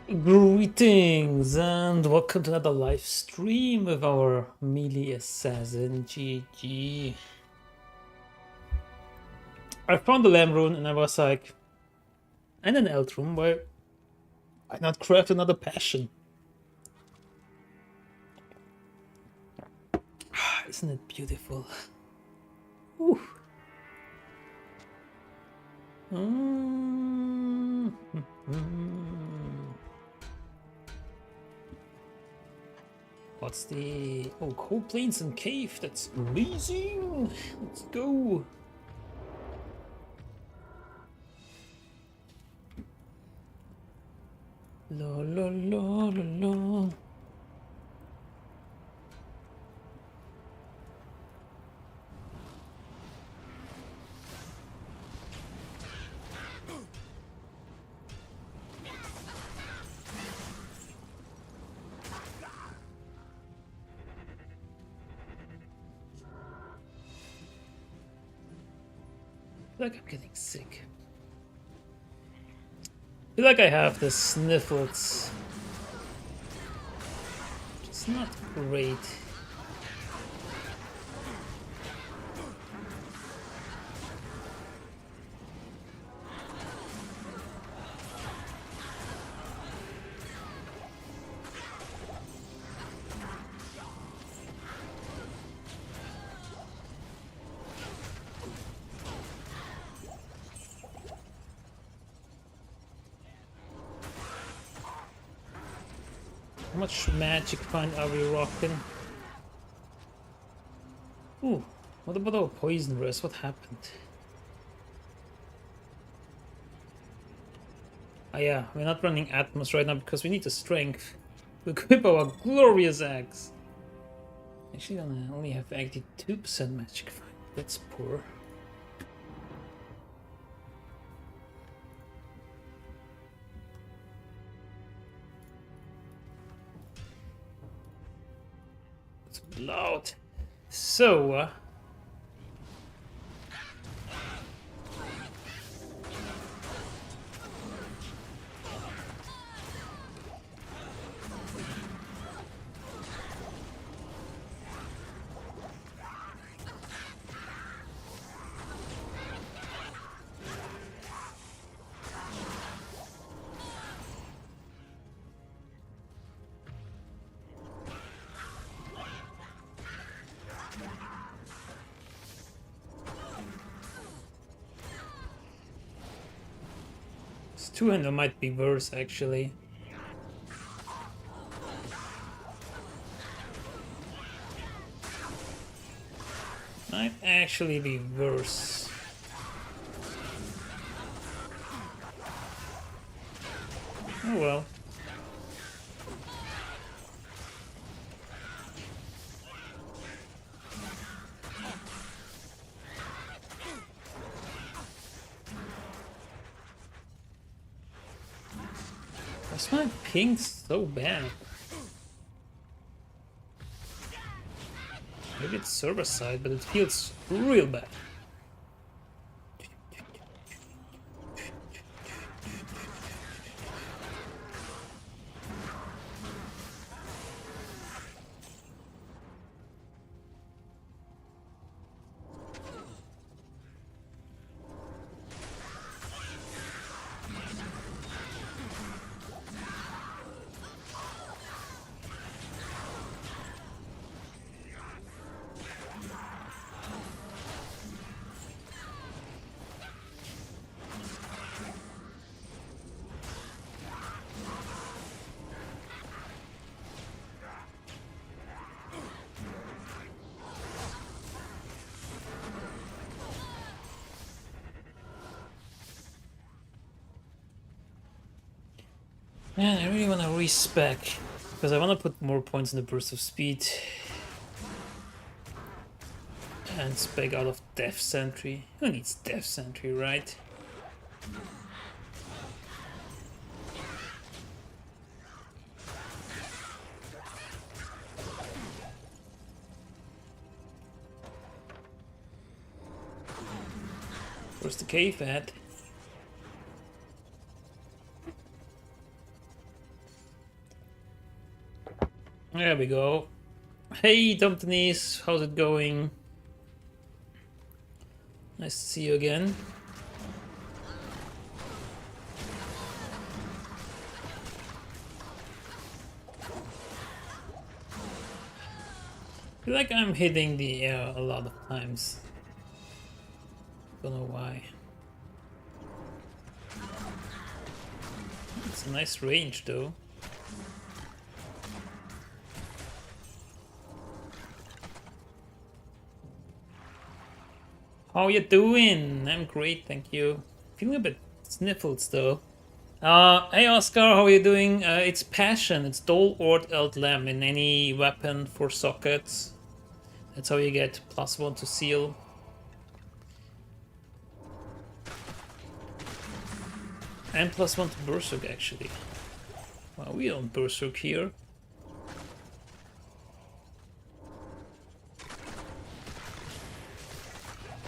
Greetings and welcome to another live stream with our melee assassin GG. I found the lamb rune and I was like, and an elt room, why I not craft another passion? Isn't it beautiful? Ooh. What's the... Oh, cold plains and cave, that's amazing! Let's go! La la la la la. I feel like I'm getting sick. I feel like I have the sniffles. It's not great. How much magic find are we rocking? Ooh, what about our poison rest? What happened? Ah yeah, we're not running Atmos right now because we need the strength to equip our glorious axe. Actually, I only have 82% magic find. That's poor. It's loud. So, this two-hander might be worse actually. Might actually be worse. Oh well. Why's my ping so bad? Maybe it's server side, but it feels real bad. Man, I really want to respec because I want to put more points in the burst of speed and spec out of Death Sentry. Who needs Death Sentry, right? Where's the cave at? There we go. Hey, Tom Denise, how's it going? Nice to see you again. I feel like I'm hitting the air a lot of times. Don't know why. It's a nice range though. How you doing? I'm great, thank you. Feeling a bit sniffles though. Hey Oscar, how are you doing? It's Passion, it's Dol Ord Eld Lem in any weapon for sockets. That's how you get +1 to Zeal. And +1 to Berserk actually. Well, we don't Berserk here.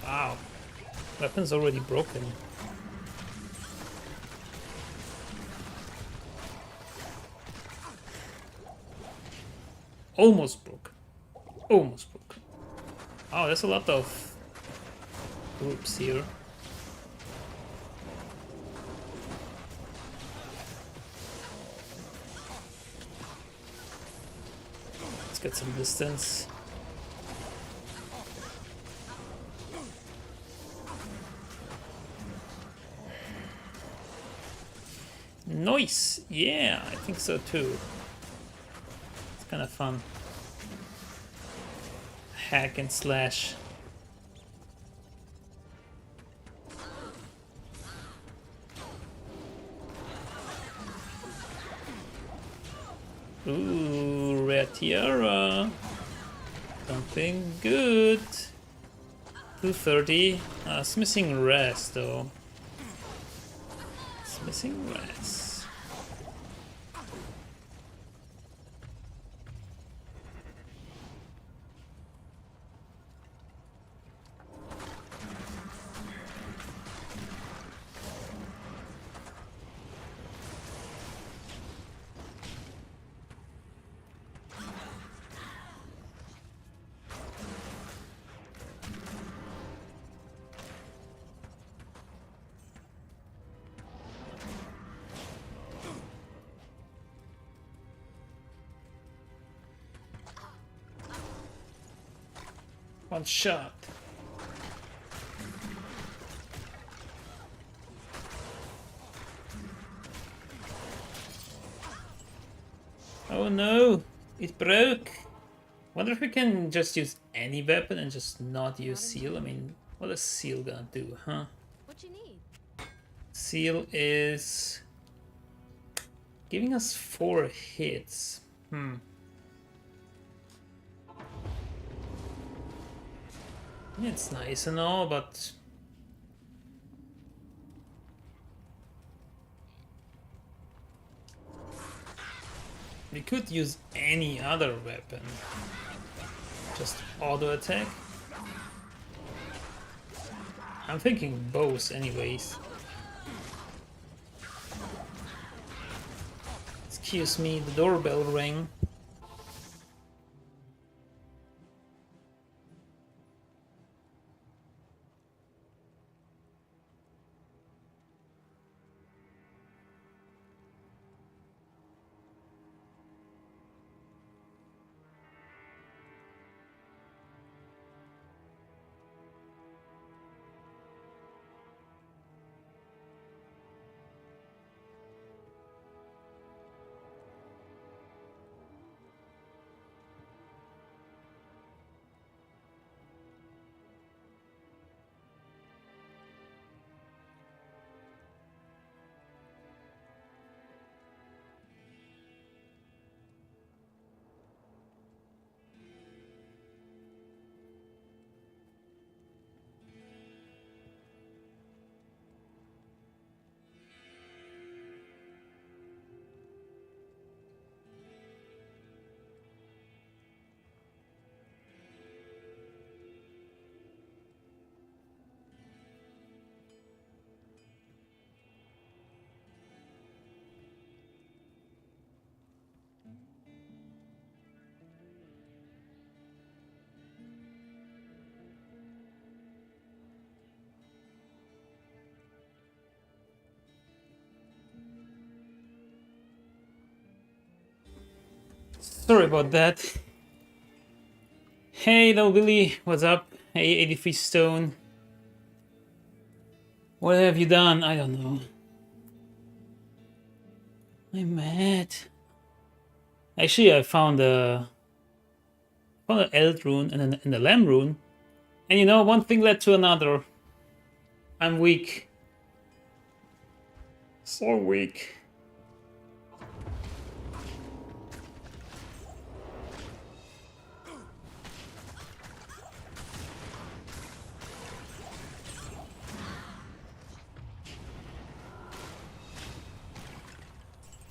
Wow. Weapon's already broken. Almost broke. Almost broke. Oh, there's a lot of groups here. Let's get some distance. Nice! Yeah, I think so too. It's kind of fun. Hack and slash. Ooh, rare tiara. Something good. 230. It's missing rest though. It's missing rest. One shot. Oh no, it broke. Wonder if we can just use any weapon and just not use Zeal. I mean, what is Zeal gonna do, huh? What you need? Zeal is giving us 4 hits. It's nice and all, but we could use any other weapon. Just auto attack. I'm thinking bows anyways. Excuse me, the doorbell rang. Sorry about that. Hey, little Billy, what's up? Hey, 83 Stone. What have you done? I don't know. I'm mad. Actually, I found an Eld rune and a Lamb rune. And you know, one thing led to another. I'm weak. So weak.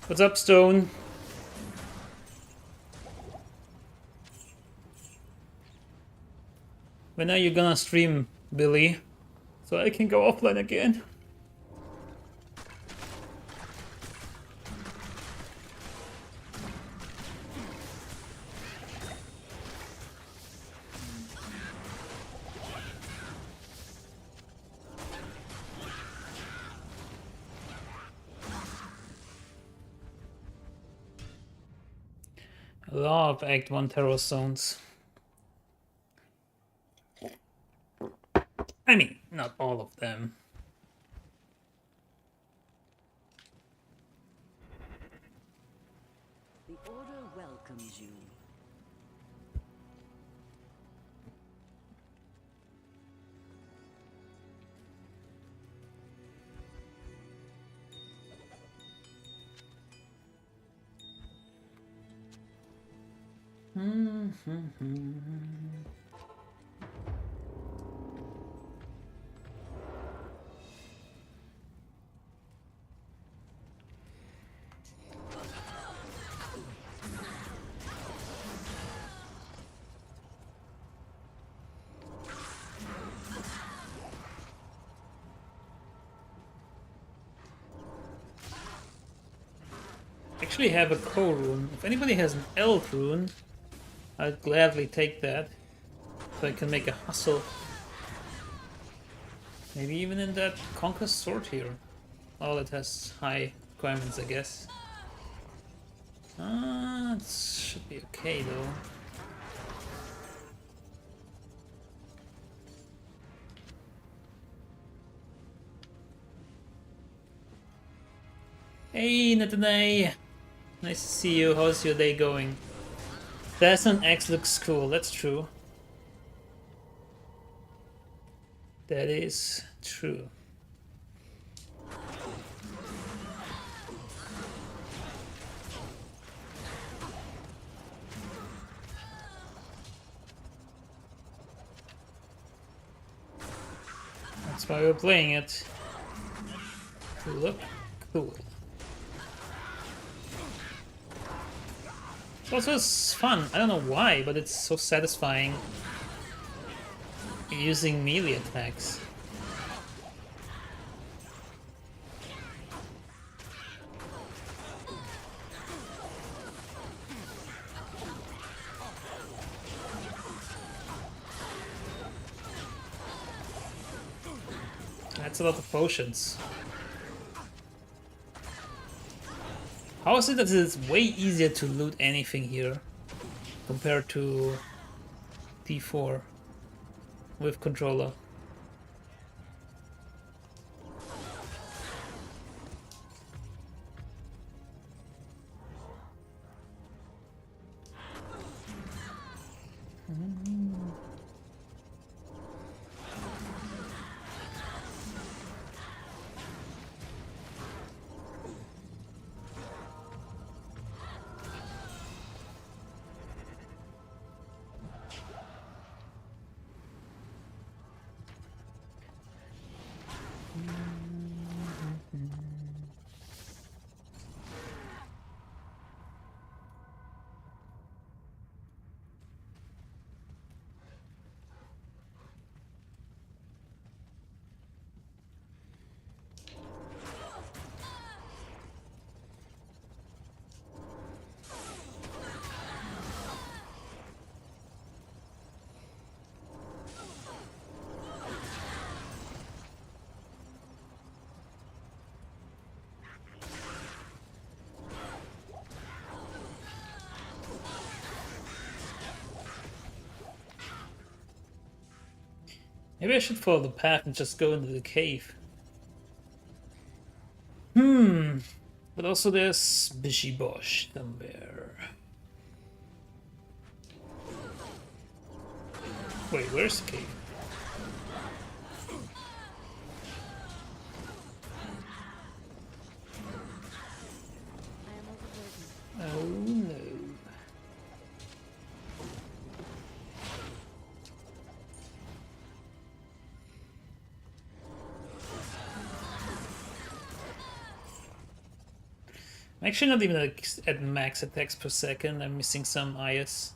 What's up, Stone? When are you gonna stream, Billy? So I can go offline again. I love Act 1 terror zones. I mean, not all of them. The Order welcomes you. Actually have a Ko rune. If anybody has an Eld rune, I'd gladly take that. So I can make a hustle. Maybe even in that Conquest Sword here. Oh, it has high requirements, I guess. It should be okay though. Hey, Natanay! Nice to see you. How's your day going? Destin X looks cool, that's true. That is true. That's why we're playing it. To look cool. It's also fun. I don't know why, but it's so satisfying using melee attacks. That's a lot of potions. How is it that it's way easier to loot anything here compared to D4 with controller? Maybe I should follow the path and just go into the cave. But also there's Bishy Bosch somewhere. Wait, where's the cave? I am overburdened. Oh no. I'm actually not even at max attacks per second. I'm missing some IAS.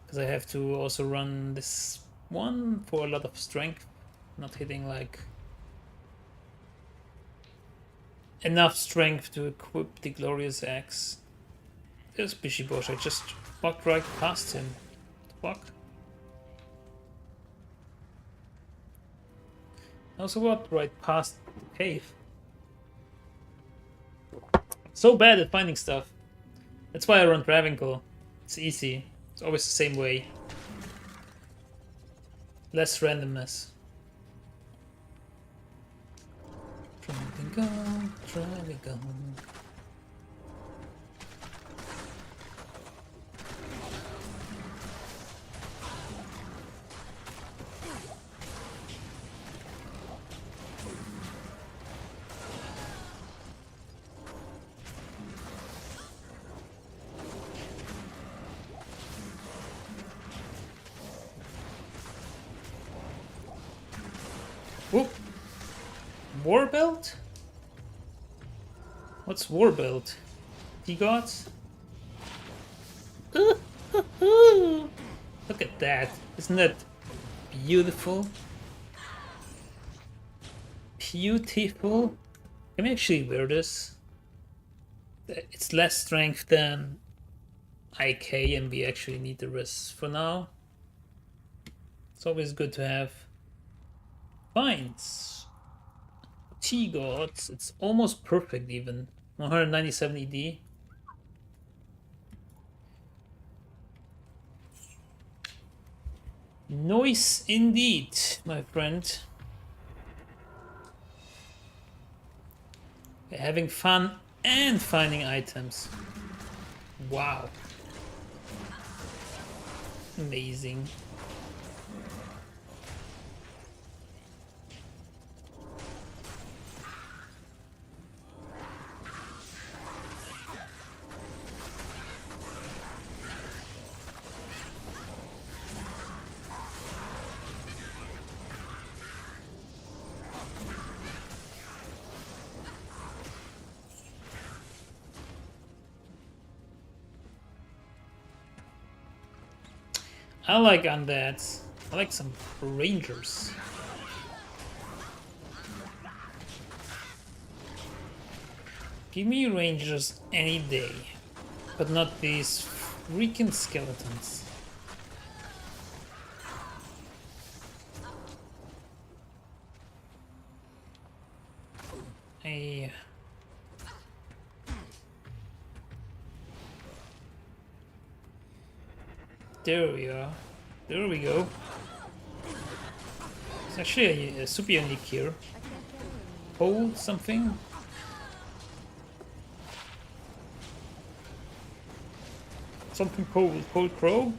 Because I have to also run this one for a lot of strength. Not hitting like enough strength to equip the glorious axe. There's Bishy Bosch. I just walked right past him. What the fuck? I also walked right past the cave. So bad at finding stuff. That's why I run Travincal. It's easy. It's always the same way. Less randomness. Travincal, Travincal. Whoop. Warbelt? What's Warbelt? T-Gods? Look at that. Isn't that beautiful? Beautiful. Can we actually wear this? It's less strength than IK and we actually need the rest for now. It's always good to have finds. T-Gods, it's almost perfect even. 197 ED. Noise indeed, my friend. We're having fun and finding items. Wow. Amazing. I like undeads. I like some rangers. Give me rangers any day. But not these freaking skeletons. Hey. There we are. There we go. It's actually a super unique here. Hold something. Something cold. Cold crow.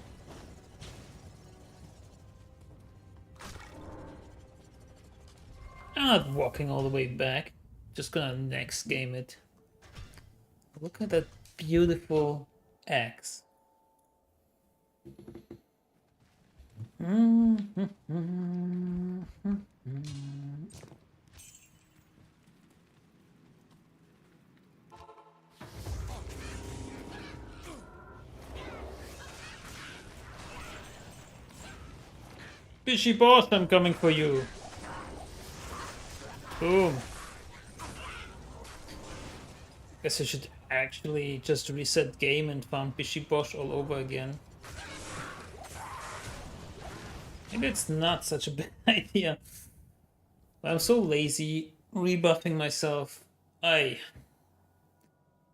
I'm not walking all the way back. Just gonna next game it. Look at that beautiful axe. Fishy boss, I'm coming for you. Boom. Guess I should actually just reset game and farm Fishy Bosch all over again. Maybe it's not such a bad idea. But I'm so lazy rebuffing myself. Aye.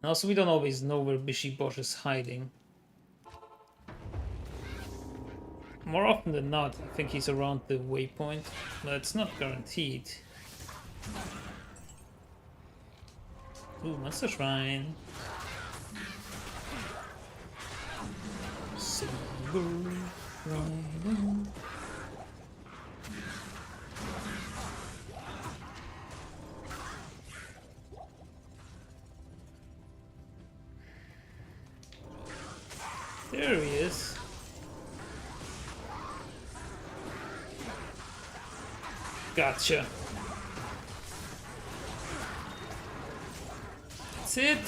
And also we don't always know where Bishy Bosch is hiding. more often than not, I think he's around the waypoint, but it's not guaranteed. Ooh, Monster Shrine. Silver Riding. There he is. Gotcha. That's it.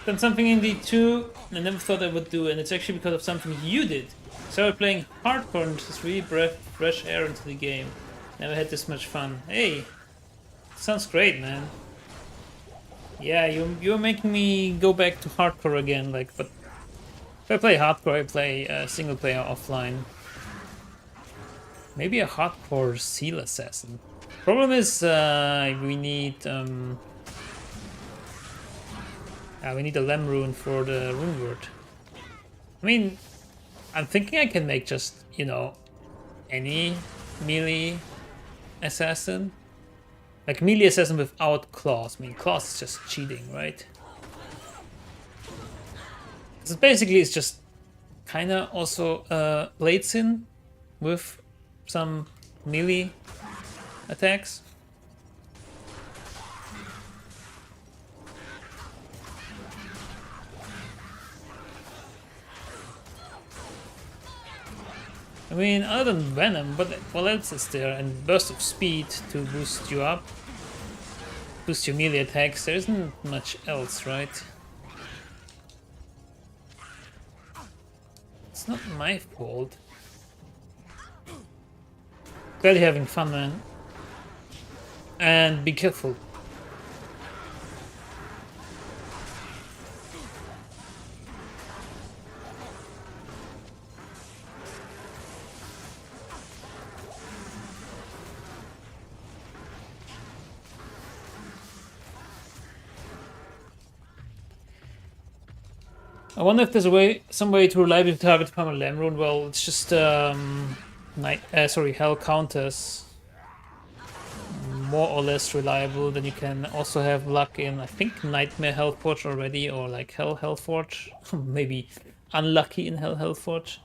Done something in D2 I never thought I would do, and it's actually because of something you did. Started playing hardcore and just really breathed fresh air into the game. Never had this much fun. Hey, sounds great, man. Yeah, you're making me go back to hardcore again. Like, but if I play hardcore, I play single player offline. Maybe a hardcore Zeal assassin. Problem is, we need a Lem rune for the Runeword. I mean, I'm thinking I can make just, you know, any melee assassin. Like melee assassin without claws. I mean, claws is just cheating, right? So basically, it's just kind of also Bladesin with some melee attacks. I mean, other than Venom, what else is there? And Burst of Speed to boost you up. Boost your melee attacks. There isn't much else, right? It's not my fault. Clearly having fun, man. And be careful. I wonder if there's some way to reliably target from a Lem rune. Well, it's just hell counters more or less reliable. Then you can also have luck in, I think, Nightmare Hellforge already, or like Hellforge. Maybe unlucky in Hellforge.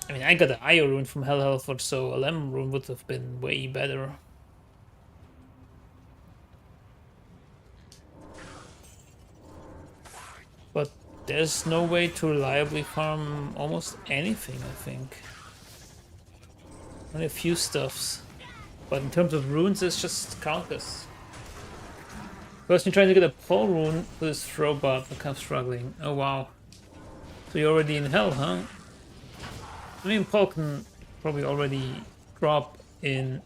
I mean, I got an IO rune from Hellforge, so a Lem rune would have been way better. But there's no way to reliably farm almost anything, I think. Only a few stuffs. But in terms of runes, it's just counters. Person trying to get a pole rune with his throwbot, but kind of struggling. Oh wow. So you're already in hell, huh? I mean, Paul can probably already drop in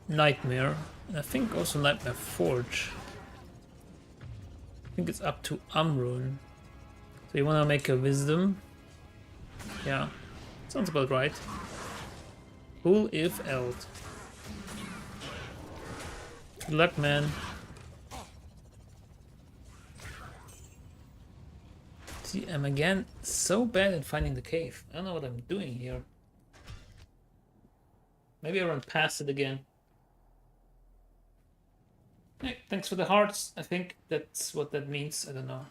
Nightmare. And I think also Nightmare Forge. I think it's up to Amrune. So you want to make a Wisdom? Yeah, sounds about right. Cool if eld. Good luck, man. See, I'm again so bad at finding the cave. I don't know what I'm doing here. Maybe I run past it again. Hey, thanks for the hearts. I think that's what that means. I don't know.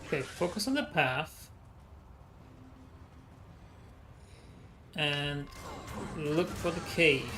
Okay, focus on the path. And look for the cave.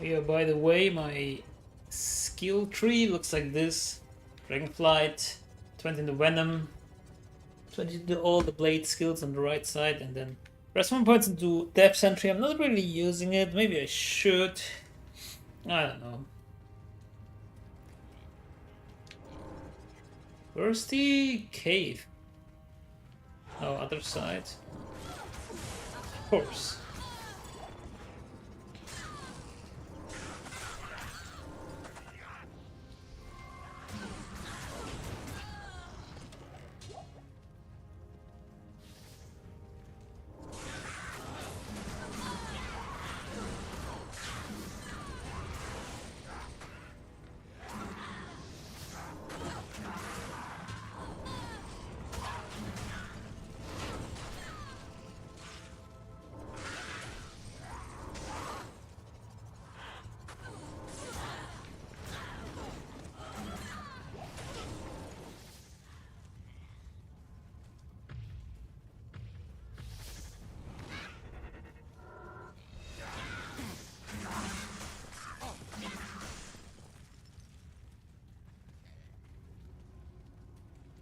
Yeah, by the way, my skill tree looks like this. Dragonflight, 20 in the Venom, 20 to all the blade skills on the right side, and then press 1 points into Depth Sentry. I'm not really using it, maybe I should. I don't know. Where's the cave? Oh, other side. Of course.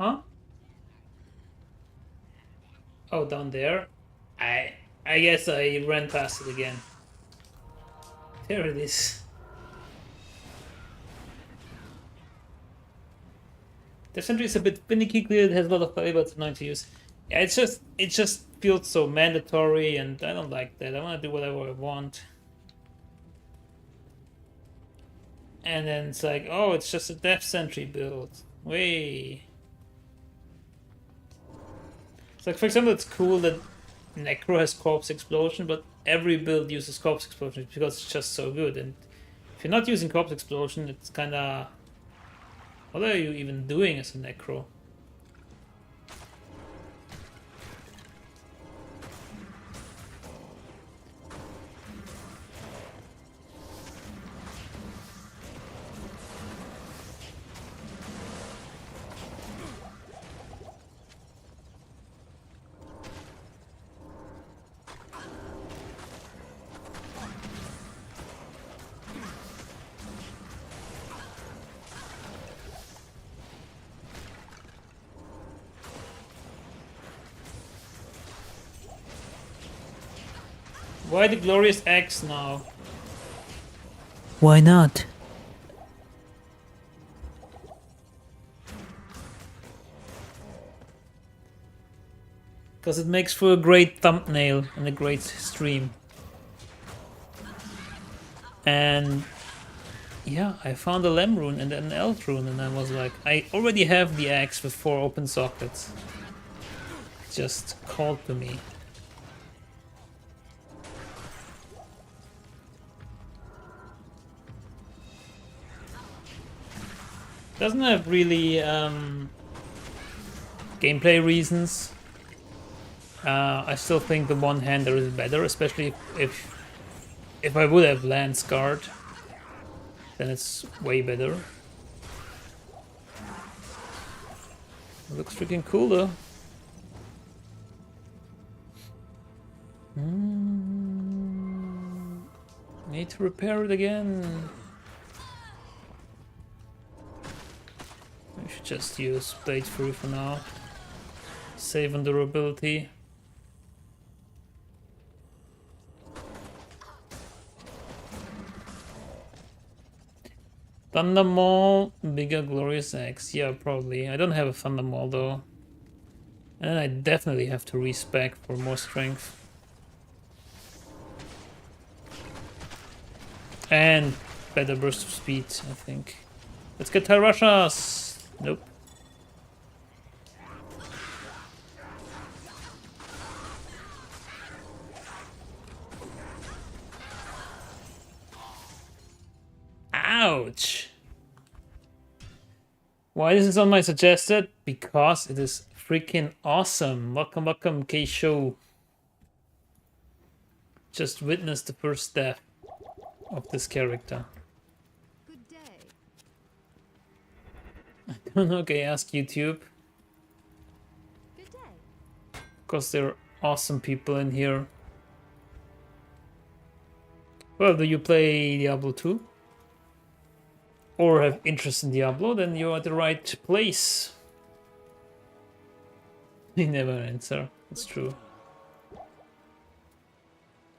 Huh? Oh, down there? I guess I ran past it again. There it is. The sentry is a bit finicky clear, it has a lot of play, but it's annoying to use. Yeah, it just feels so mandatory, and I don't like that. I want to do whatever I want. And then it's like, oh, it's just a Depth Sentry build. Way. It's like, for example, it's cool that Necro has Corpse Explosion, but every build uses Corpse Explosion because it's just so good. And if you're not using Corpse Explosion, it's kind of... What are you even doing as a Necro? Why the Glorious Axe now? Why not? Because it makes for a great thumbnail and a great stream. And yeah, I found a Lem rune and an Elt rune, and I was like, I already have the axe with 4 open sockets. It just called to me. Doesn't have really gameplay reasons. I still think the one-hander is better, especially if I would have Lance Guard, then it's way better. It looks freaking cool though. Need to repair it again. I should just use Blade Fury for now. Save on durability. Thunder Maul, bigger Glorious Axe. Yeah, probably. I don't have a Thunder Maul though. And then I definitely have to respec for more strength. And better burst of speed, I think. Let's get Tyrashas! Nope. Ouch! Why is this on my suggested? Because it is freaking awesome. Welcome, welcome, K-Show. Just witnessed the first death of this character. Good day. Okay, ask YouTube. Good day. Because there are awesome people in here. Well, do you play Diablo 2? Or have interest in Diablo? Then you're at the right place. They never answer. That's true.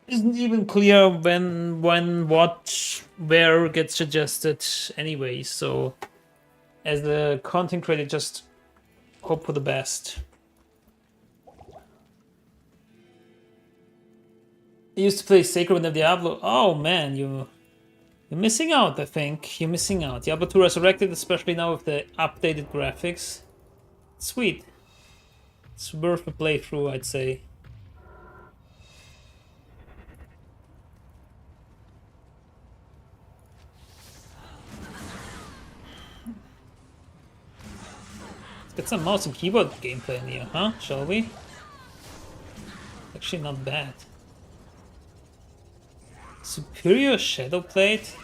Isn't even clear when, what, where gets suggested anyway, so as the content creator, just hope for the best. I used to play Sacred and Diablo. Oh man, you're missing out, I think. You're missing out. Diablo 2 Resurrected, especially now with the updated graphics. Sweet. It's worth a playthrough, I'd say. Let's get some mouse and keyboard gameplay in here, huh? Shall we? Actually not bad. Superior Shadow Plate?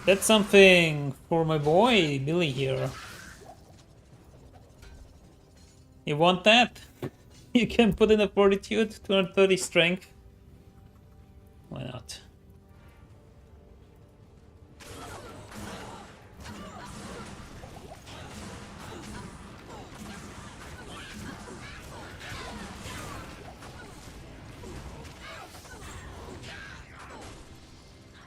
That's something for my boy Billy here. You want that? You can put in a Fortitude, 230 Strength. Why not?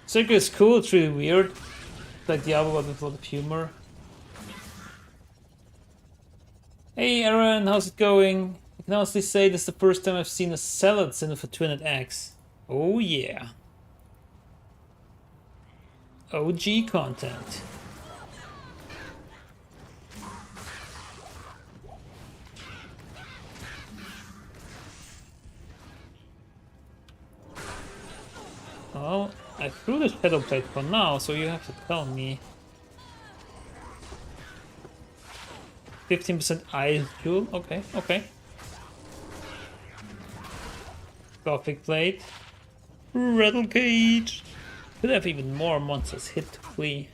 Circle is cool, it's really weird. It's like Diablo but with a lot of humor. Hey Aaron, how's it going? I can honestly say this is the first time I've seen a salad sent with a 200x. Oh yeah. OG content. Well, I threw the Shadow Plate for now, so you have to tell me. 15% Ice Jewel, okay, okay. Gothic Plate. Rattle Cage. Could have even more monsters hit to flee.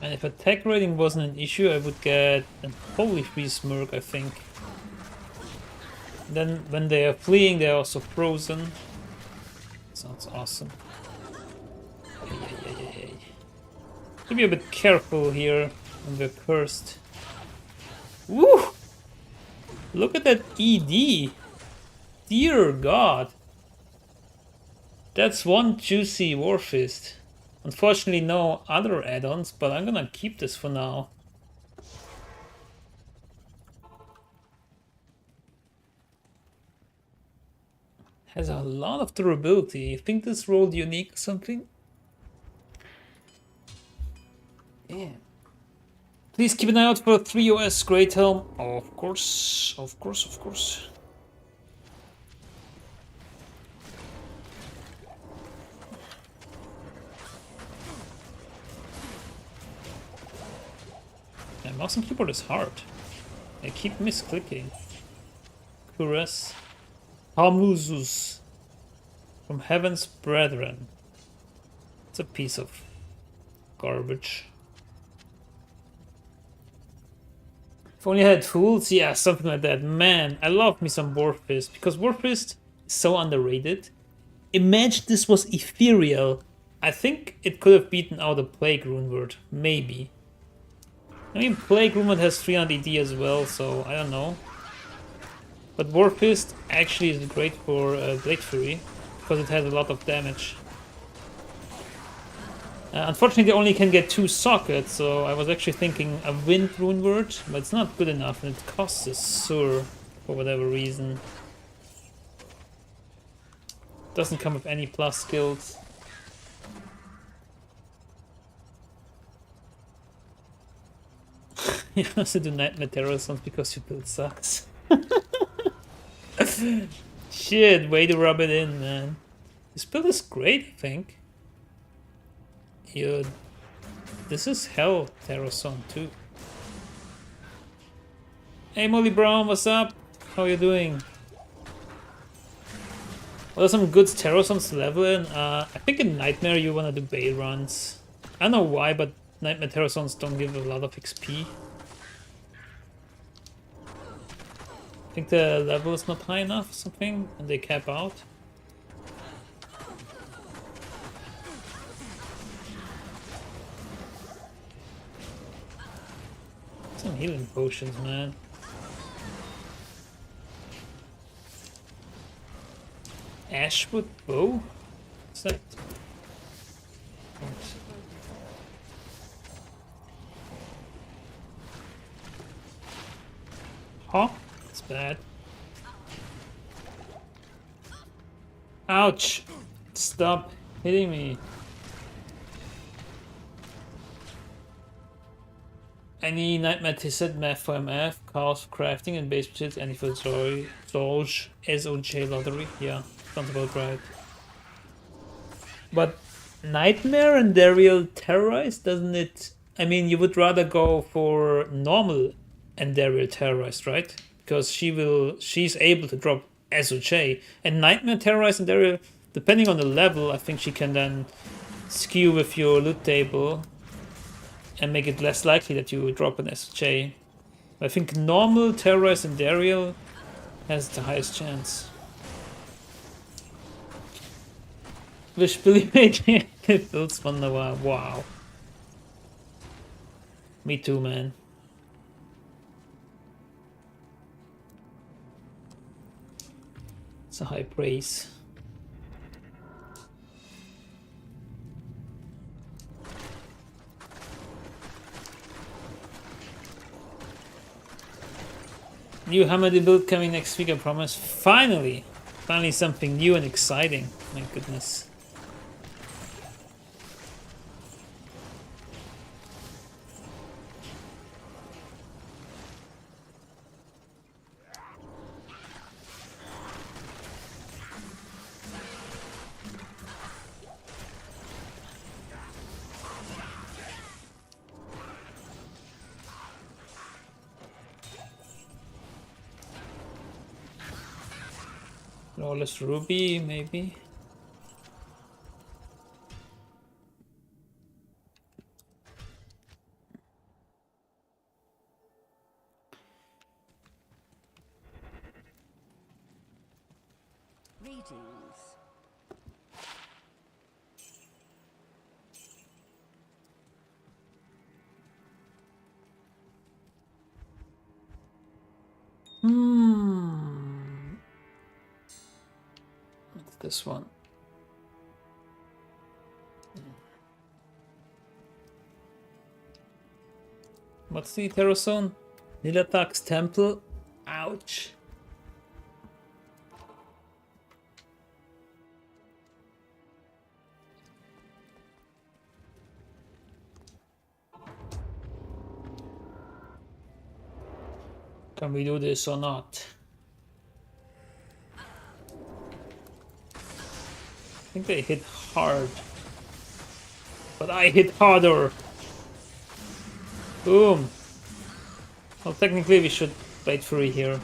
And if attack rating wasn't an issue, I would get a holy free smirk, I think. Then when they are fleeing, they're also frozen. Sounds awesome. Should be a bit careful here when we're cursed. Woo! Look at that ED! Dear God! That's one juicy Warfist. Unfortunately, no other add-ons, but I'm gonna keep this for now. Has a lot of durability. You think this rolled unique or something? Yeah. Please keep an eye out for 3OS Great Helm. Oh, of course, of course, of course. Yeah, mouse and keyboard is hard. I keep misclicking. Kuras. Hamuzus. From Heaven's Brethren. It's a piece of garbage. If only I had tools, yeah, something like that. Man, I love me some Warfist, because Warfist is so underrated. Imagine this was ethereal. I think it could have beaten out a Plague Runeword, maybe. I mean, Plague Runeword has 300 ED as well, so I don't know. But Warfist actually is great for Blade Fury, because it has a lot of damage. Unfortunately, they only can get 2 sockets, so I was actually thinking a Wind Runeword, but it's not good enough, and it costs a Sur for whatever reason. Doesn't come with any plus skills. You also do Nightmare Terror songs because your build sucks. Shit, way to rub it in, man. This build is great, I think. You'd This is hell Terrazone too. Hey Molly Brown, what's up? How are you doing? What are some good Terrazones to level in? I think in Nightmare you wanna do bait runs. I don't know why, but Nightmare Terrazones don't give a lot of XP. I think the level is not high enough or something, and they cap out. Some healing potions, man. Ashwood bow? What's that? Huh? That's bad. Ouch! Stop hitting me. Any Nightmare Tisset, Math for MF, Chaos for Crafting, and Base Budget, any for Zolj, SOJ Lottery. Yeah, sounds about right. But Nightmare and Dariel Terrorize, doesn't it? I mean, you would rather go for normal and Dariel Terrorize, right? Because she's able to drop SOJ. And Nightmare Terrorize and Dariel, depending on the level, I think she can then skew with your loot table and make it less likely that you drop an SJ. I think normal, Terrorize, and Dariel has the highest chance. Wish Billy made it builds one a while. Wow. Me too, man. It's a high praise. New Hamadi build coming next week, I promise. Finally! Finally something new and exciting. My goodness. Flawless Ruby, maybe? Greetings. What's this one? What's the Terrazone? Nilatax Temple? Ouch. Can we do this or not? I think they hit hard. But I hit harder. Boom. Well, technically we should wait free here.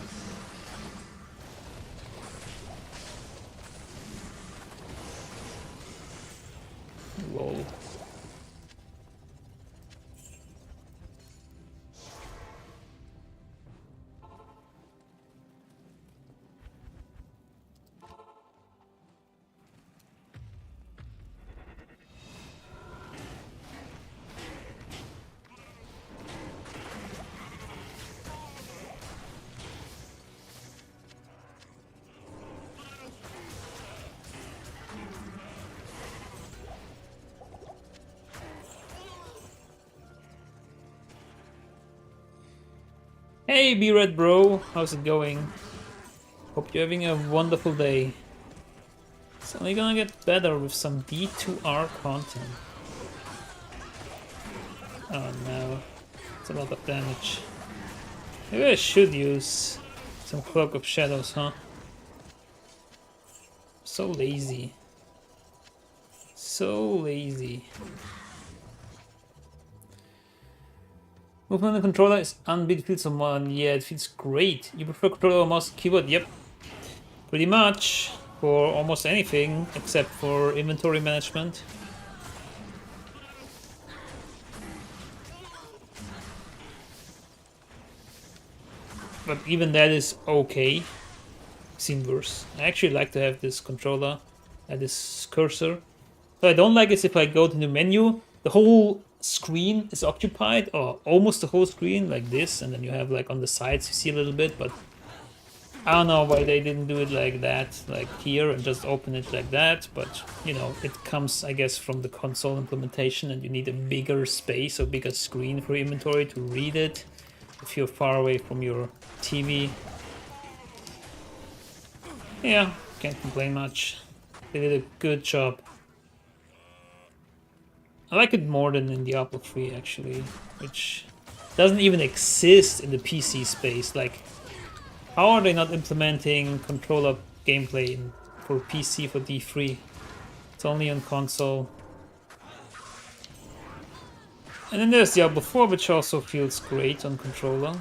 Lol. Hey B-Red bro, how's it going? Hope you're having a wonderful day. It's only gonna get better with some D2R content. Oh no, it's a lot of damage. Maybe I should use some Cloak of Shadows, huh? So lazy. So lazy. Movement on the controller is unbeat. Feels someone. Yeah, it feels great. You prefer controller or mouse keyboard? Yep. Pretty much. For almost anything except for inventory management. But even that is okay. Seen worse. I actually like to have this controller and this cursor. What I don't like is if I go to the menu, the whole screen is occupied, or almost the whole screen, like this, and then you have like on the sides you see a little bit, but I don't know why they didn't do it like that, like here, and just open it like that, but you know, it comes, I guess, from the console implementation, and you need a bigger space or bigger screen for inventory to read it if you're far away from your TV. Yeah, can't complain much. They did a good job. I like it more than in Diablo 3 actually, which doesn't even exist in the PC space. Like, how are they not implementing controller gameplay for PC for D3? It's only on console. And then there's Diablo 4, which also feels great on controller.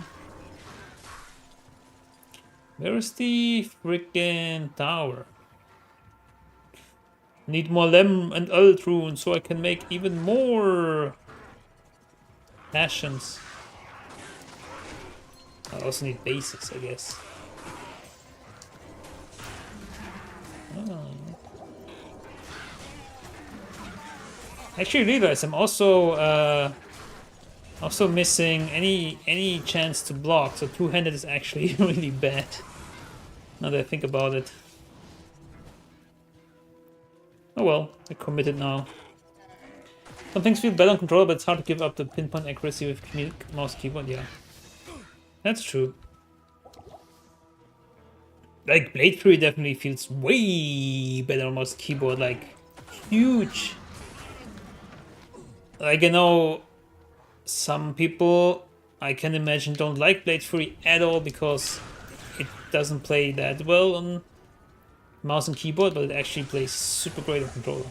Where is the freaking tower? Need more Lem and Ult runes so I can make even more passions. I also need bases, I guess. Oh. I actually realized I'm also missing any chance to block, so two-handed is actually really bad. Now that I think about it. Oh well, I committed now. Some things feel better on controller, but it's hard to give up the pinpoint accuracy with mouse keyboard. Yeah, that's true. Like Blade 3 definitely feels way better on mouse keyboard, like huge. Like I know some people I can imagine don't like Blade 3 at all because it doesn't play that well on mouse and keyboard, but it actually plays super great on controller.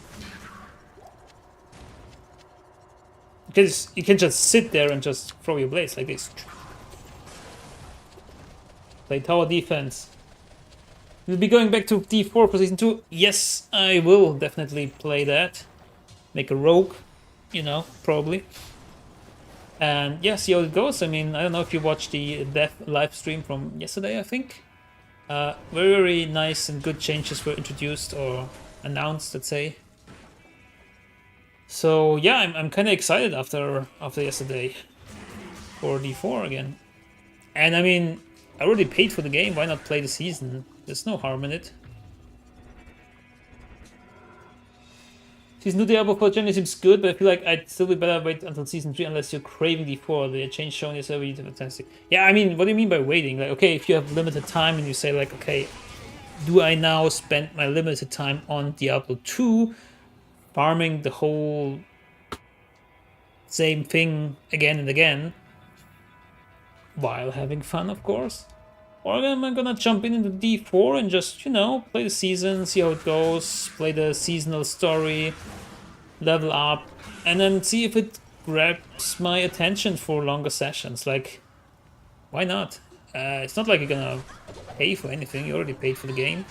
Because you can just sit there and just throw your blades like this. Play tower defense. We'll be going back to D4 for Season 2. Yes, I will definitely play that. Make a rogue, you know, probably. And yeah, see how it goes. I mean, I don't know if you watched the death live stream from yesterday, I think. Very, very nice and good changes were introduced or announced, let's say. So yeah, I'm kind of excited after yesterday for D4 again. And I mean, I already paid for the game. Why not play the season? There's no harm in it. Season 2 Diablo 4 generally seems good, but I feel like I'd still be better wait until Season 3 unless you're craving D4. The change shown is every fantastic. Yeah, I mean, what do you mean by waiting? Like, okay, if you have limited time and you say like, okay, do I now spend my limited time on Diablo 2 farming the whole same thing again and again while having fun, of course? Or am I gonna jump into D4 and just, you know, play the season, see how it goes, play the seasonal story, level up, and then see if it grabs my attention for longer sessions? Like, why not? It's not like you're gonna pay for anything, you already paid for the game.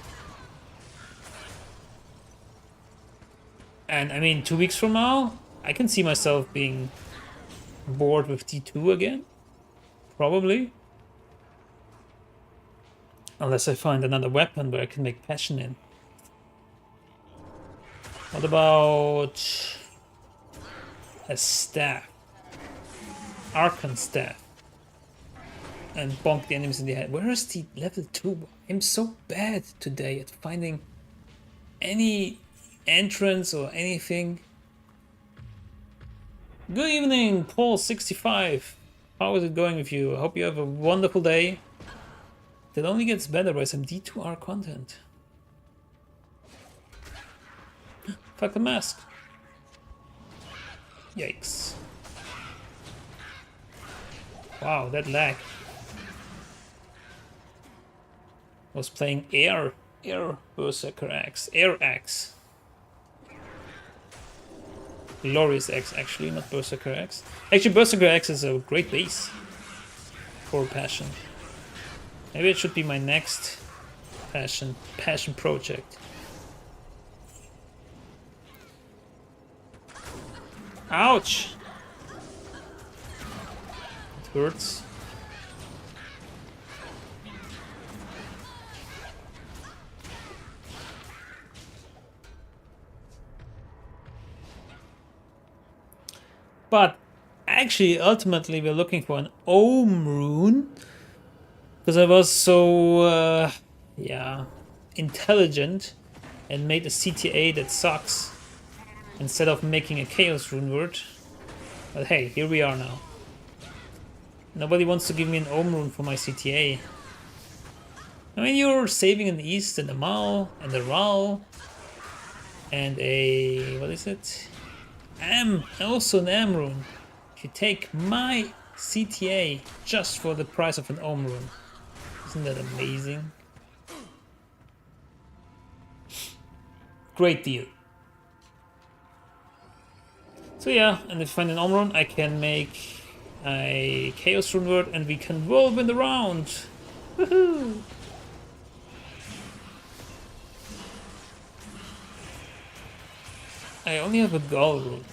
And I mean, 2 weeks from now, I can see myself being bored with D2 again. Probably. Unless I find another weapon where I can make passion in. What about a staff? Archon staff. And bonk the enemies in the head. Where is the level 2? I'm so bad today at finding any entrance or anything. Good evening, Paul65. How is it going with you? I hope you have a wonderful day. That only gets better by some D2R content. Fuck the mask. Yikes. Wow, that lag. I was playing Air Berserker Axe. Air Axe. Glorious X, actually, not Berserker X. Actually, Berserker X is a great base for Passion. Maybe it should be my next Passion project. Ouch! It hurts. But actually, ultimately, we're looking for an Ohm rune. Because I was so, yeah, intelligent and made a CTA that sucks instead of making a Chaos Runeword. But hey, here we are now. Nobody wants to give me an Ohm rune for my CTA. I mean, you're saving an East and a Mal and a Ral and a... what is it? Also an Am rune. If you take my CTA just for the price of an Ohm rune. Isn't that amazing? Great deal. So yeah, and if I find an Ohm rune, I can make a Chaos Runeword and we can whirlwind around. Woohoo! I only have a Gull rune.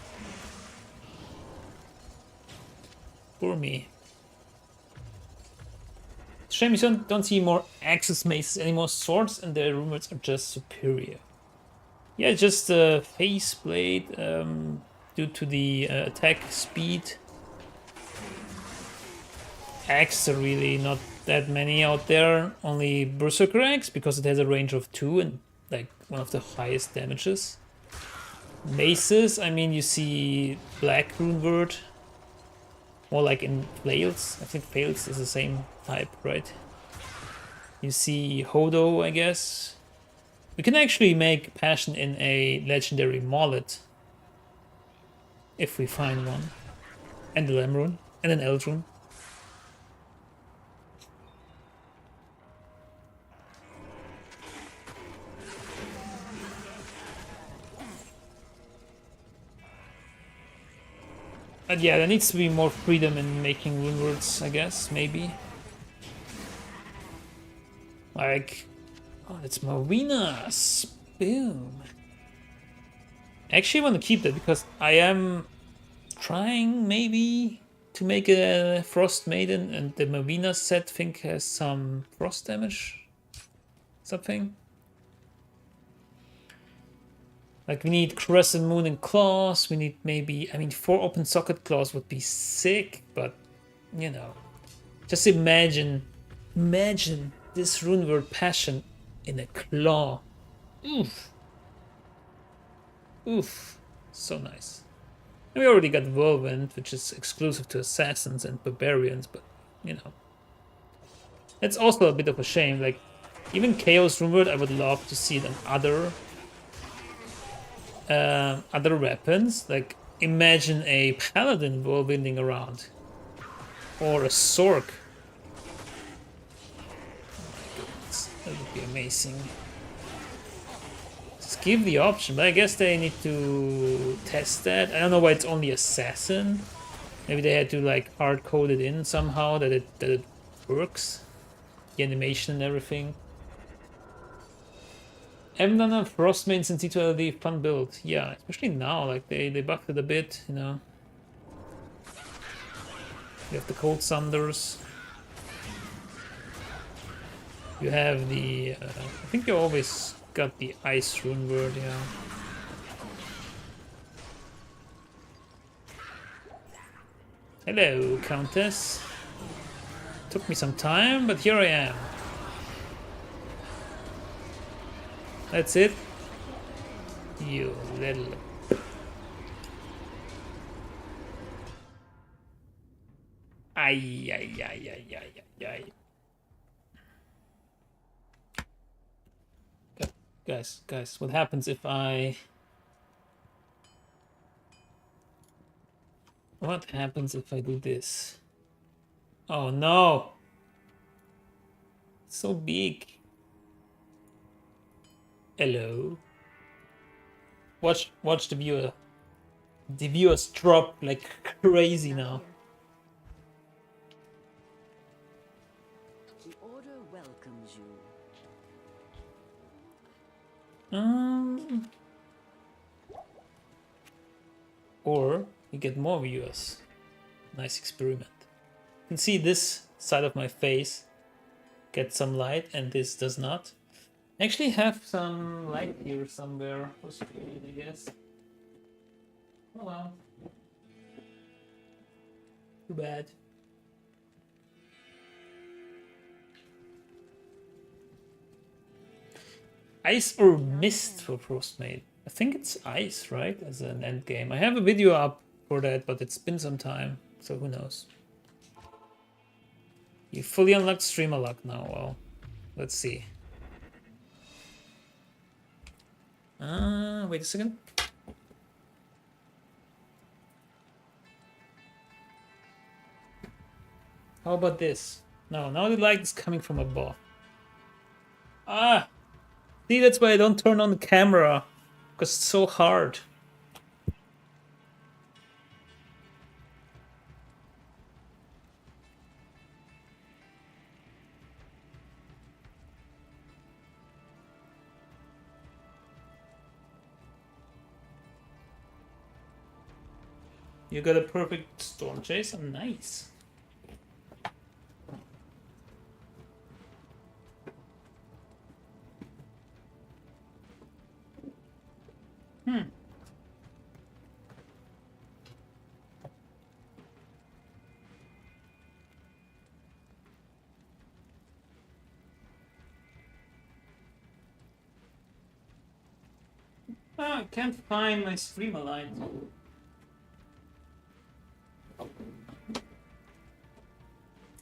Poor me. Shame you don't see more Axis Maces anymore. Swords and their Runewords are just superior. Yeah, just Face Blade due to the attack speed. Axe are really not that many out there. Only Berserker Axe because it has a range of 2 and like one of the highest damages. Maces, I mean, you see Black Runeword. More like in Flails. I think Flails is the same type, right? You see Hodo, I guess. We can actually make Passion in a legendary Mollet. If we find one. And a Lemrune. And an Eldrune. But yeah, there needs to be more freedom in making runewords, I guess, maybe. Like, oh, it's Marina's. Boom. I actually want to keep that because I am trying maybe to make a Frost Maiden, and the Marina set I think has some frost damage. Something. Like we need Crescent Moon and Claws, we need maybe, I mean 4 open socket claws would be sick, but you know. Just imagine this Runeword Passion in a claw. Oof. Oof. So nice. And we already got Whirlwind, which is exclusive to Assassins and Barbarians, but you know. It's also a bit of a shame, like even Chaos Runeword I would love to see it on other weapons. Like imagine a Paladin whirlwinding around. Or a Sork. That would be amazing. Just give the option, but I guess they need to test that. I don't know why it's only Assassin. Maybe they had to like hard code it in somehow that it works. The animation and everything. I haven't done a Frostmane since T12LD fun build. Yeah, especially now, like they buffed it a bit, you know. You have the Cold Sunders. You have the... I think you always got the Ice Runeword, yeah. Hello, Countess. Took me some time, but here I am. That's it. You little... Ay, ay, ay, ay, ay, ay, ay. Guys, what happens if I... What happens if I do this? Oh no! It's so big. Hello. Watch the viewer. The viewers drop like crazy now. The order welcomes you. Or you get more viewers. Nice experiment. You can see this side of my face get some light and this does not. I actually have some light here somewhere. I guess. Oh well. Too bad. Ice or mist for Frostmate? I think it's ice, right? As an end game. I have a video up for that, but it's been some time, so who knows. You fully unlocked streamer luck now. Well, let's see. Wait a second. How about this? No, now the light is coming from above. Ah! See, that's why I don't turn on the camera. Because it's so hard. You got a perfect storm chase? Oh, nice. I can't find my streamer light.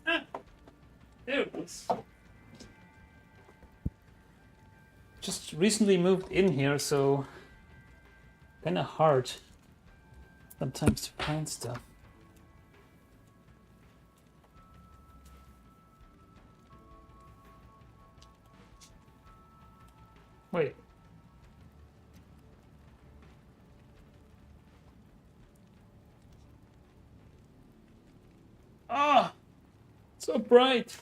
Ah, there it is. Just recently moved in here, so kind of hard sometimes to find stuff. Wait. Ah, so bright.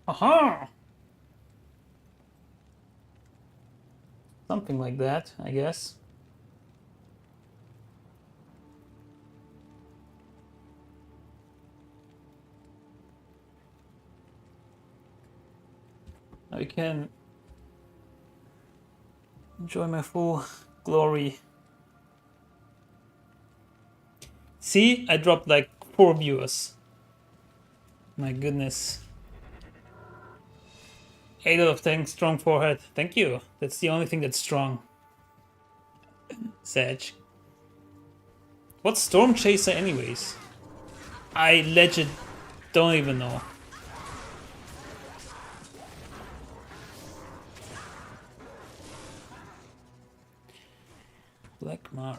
Aha! Something like that, I guess. Now I can enjoy my full glory. See, I dropped like 4 viewers. My goodness. 8 out of 10, strong forehead. Thank you. That's the only thing that's strong. Sag. What's Storm Chaser anyways? I legit don't even know. Black Marsh.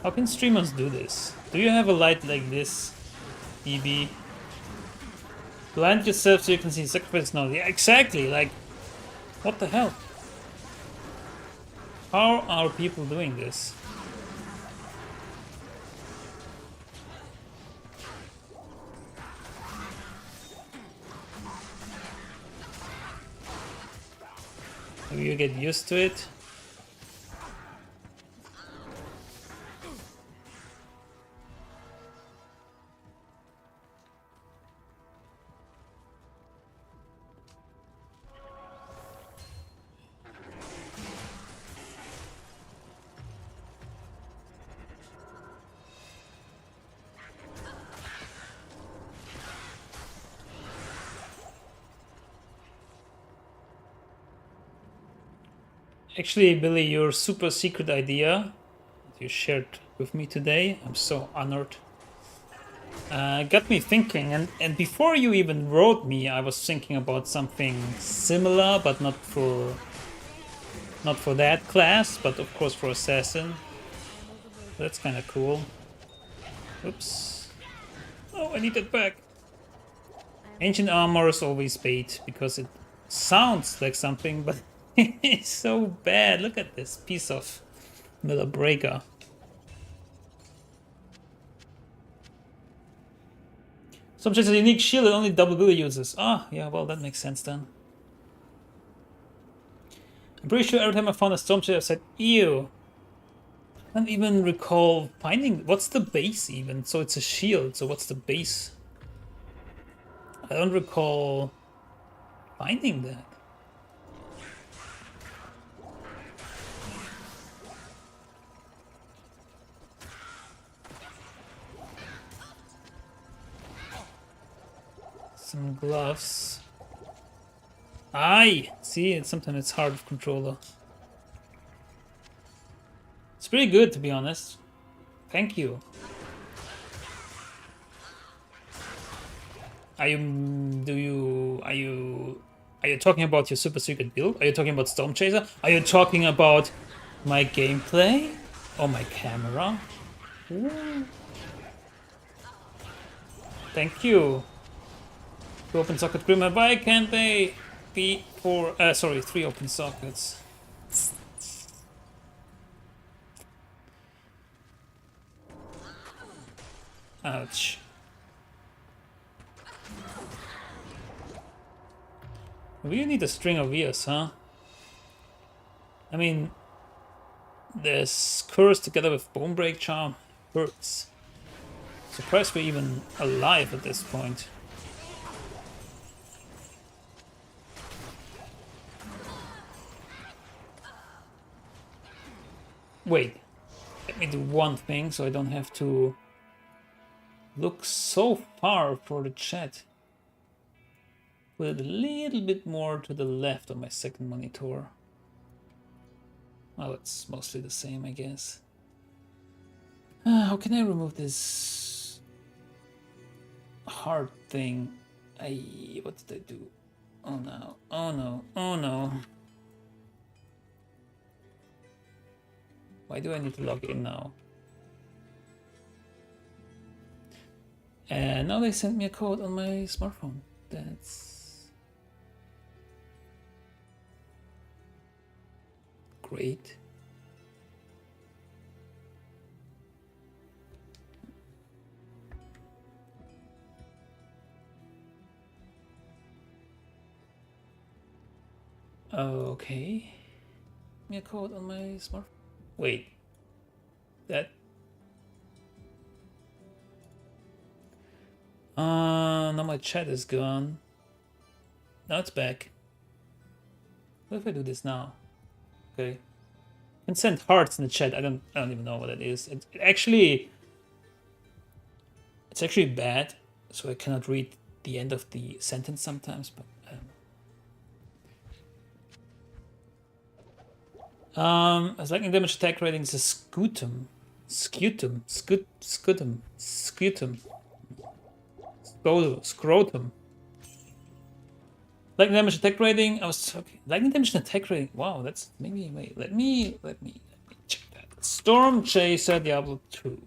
How can streamers do this? Do you have a light like this, EB? Blind yourself so you can see sacrifice now. Yeah, exactly. Like, what the hell? How are people doing this? Maybe you get used to it. Actually, Billy, your super secret idea that you shared with me today, I'm so honored. Got me thinking, and before you even wrote me, I was thinking about something similar, but not for that class, but of course for assassin. That's kind of cool. Oops. Oh, I need that back. Ancient armor is always bait because it sounds like something, but It's so bad. Look at this piece of Miller Breaker. Subjects a unique shield that only double Billy uses. Ah, yeah, well, that makes sense then. I'm pretty sure every time I found a Stormchaser, I said, ew. I don't even recall finding... What's the base even? So it's a shield, so what's the base? I don't recall finding that. Some gloves. Aye! See, sometimes it's hard with controller. It's pretty good, to be honest. Thank you. Are you talking about your super secret build? Are you talking about Stormchaser? Are you talking about my gameplay? Or my camera? Ooh. Thank you. 2 open socket Grimmer. Why can't they be 3 open sockets? Ouch. We really need a string of ears, huh? I mean, this curse together with Bone Break Charm hurts. Surprised we're even alive at this point. Wait, let me do one thing so I don't have to look so far for the chat. Put it a little bit more to the left of my second monitor. Well, it's mostly the same, I guess. How can I remove this hard thing? What did I do? Oh no, oh no, oh no. Why do I need to log in now? And now they sent me a code on my smartphone. That's great. Okay. Give me a code on my smartphone. Wait. That. Now my chat is gone. Now it's back. What if I do this now? Okay. You can send hearts in the chat. I don't even know what it is. It's actually bad, so I cannot read the end of the sentence sometimes, but as lightning damage attack rating is a scutum. Scrotum. Lightning damage attack rating. Lightning damage and attack rating. Wow, that's maybe. Wait, let me check that. Stormchaser Diablo 2.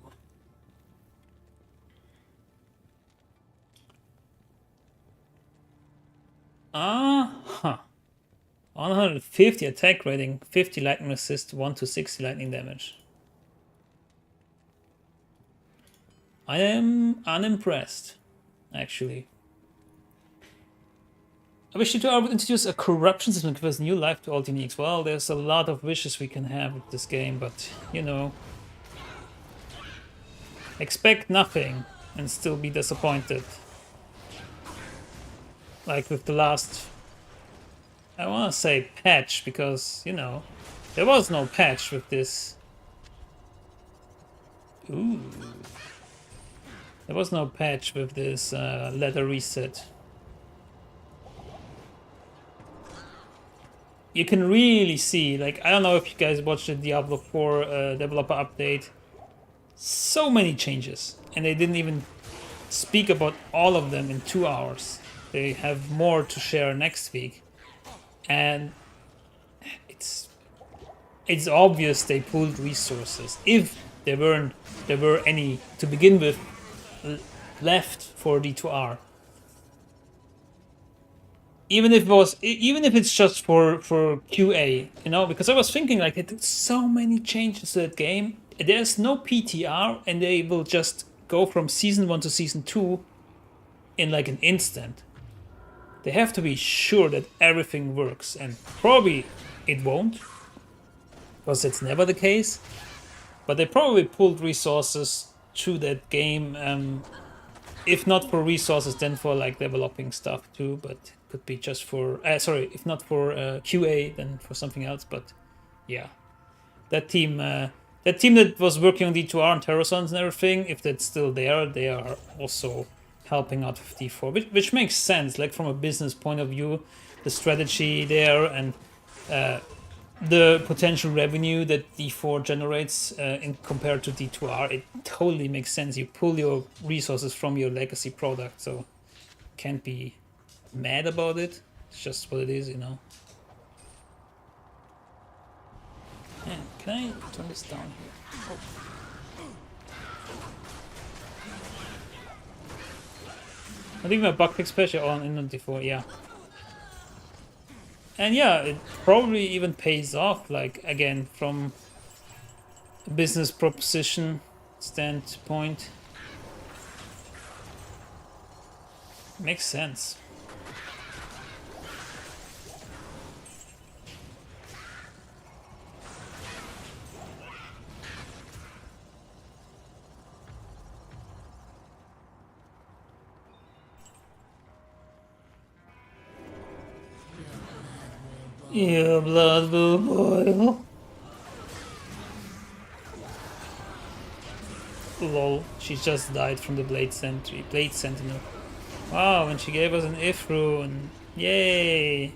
Huh. 150 attack rating, 50 lightning resist, 1 to 60 lightning damage. I am unimpressed, actually. I wish you would introduce a corruption system to give us new life to all uniques. Well, there's a lot of wishes we can have with this game, but you know. Expect nothing and still be disappointed. Like with the last... I want to say patch because, you know, there was no patch with this. Ooh. There was no patch with this leather reset. You can really see, like, I don't know if you guys watched the Diablo 4 developer update. So many changes, and they didn't even speak about all of them in 2 hours. They have more to share next week. And it's obvious they pulled resources. If there were any to begin with left for D2R. even if it was, even if it's just for QA, you know, because I was thinking like they did so many changes to that game. There's no PTR, and they will just go from season 1 to season 2 in like an instant. They have to be sure that everything works, and probably it won't, because it's never the case. But they probably pulled resources through that game, if not for resources, then for like developing stuff too. But could be just for sorry, if not for QA, then for something else. But yeah, that team that was working on D2R and Terrasons and everything, if that's still there, they are also helping out with D4, which makes sense, like from a business point of view, the strategy there and the potential revenue that D4 generates in compared to D2R, it totally makes sense. You pull your resources from your legacy product, so can't be mad about it. It's just what it is, you know. Man, can I turn this down here? Oh. I think my bug fix special on in D4, yeah. And yeah, it probably even pays off, like, again, from a business proposition standpoint. Makes sense. Your blood will boil. Lol, she just died from the Blade Sentinel. Wow, and she gave us an if rune. Yay!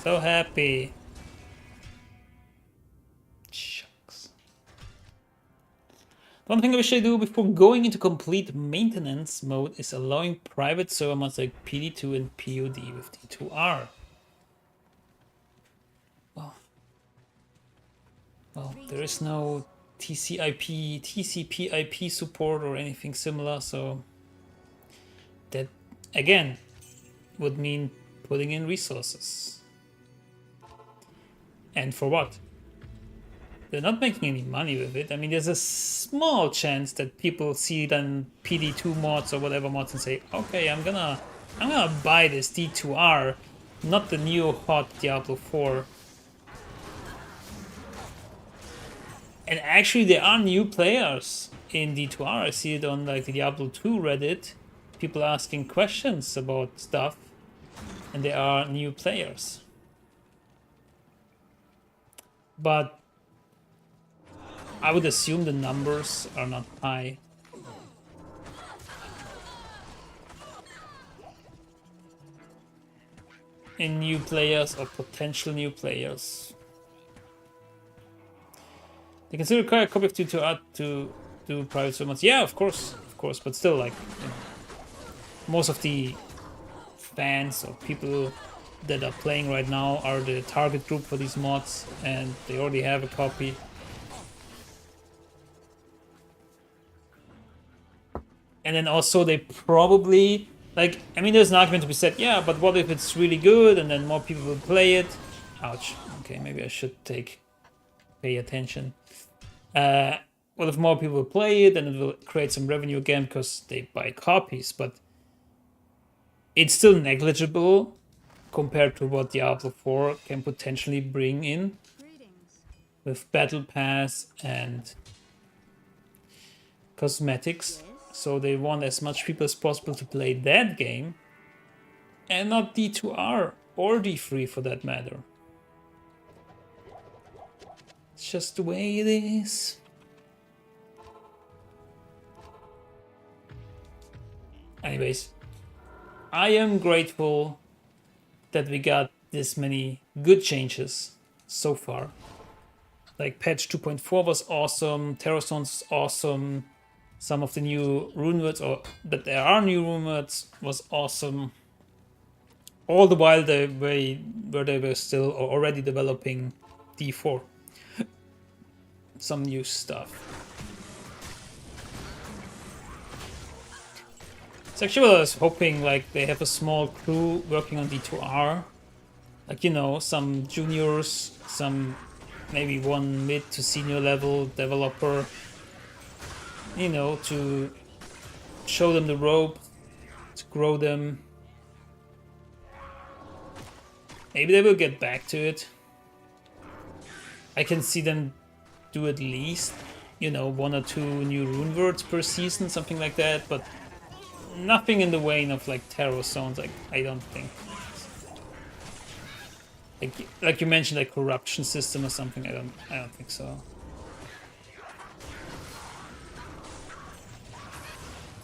So happy. Shucks. One thing I wish I do before going into complete maintenance mode is allowing private server mods like PD2 and POD with D2R. Well, there is no TCP/IP support or anything similar, so that again would mean putting in resources. And for what? They're not making any money with it. I mean, there's a small chance that people see then PD2 mods or whatever mods and say, okay, I'm gonna buy this D2R, not the new hot Diablo 4. And actually, there are new players in D2R. I see it on like the Diablo 2 Reddit. People asking questions about stuff, and there are new players. But I would assume the numbers are not high. In new players or potential new players. They can still require a copy of D2R to do private server mods. Yeah, of course, but still, like, you know, most of the fans or people that are playing right now are the target group for these mods, and they already have a copy. And then also they probably, like, I mean, there's an argument to be said, yeah, but what if it's really good and then more people will play it? Ouch. Okay, maybe I should pay attention. Well, if more people play it, then it will create some revenue again because they buy copies, but it's still negligible compared to what Diablo 4 can potentially bring in with Battle Pass and cosmetics. So they want as much people as possible to play that game and not D2R or D3 for that matter. It's just the way it is. Anyways, I am grateful that we got this many good changes so far. Like patch 2.4 was awesome, Terrasons awesome, some of the new runewords, or that there are new runewords, was awesome. All the while they were still already developing D4. Some new stuff. It's actually what I was hoping, like, they have a small crew working on D2R. Like, you know, some juniors, some maybe one mid to senior level developer, you know, to show them the ropes, to grow them. Maybe they will get back to it. I can see them do at least, you know, 1 or 2 new rune words per season, something like that, but nothing in the vein of like Tarot Zones, like, I don't think. Like you mentioned, like corruption system or something, I don't think so.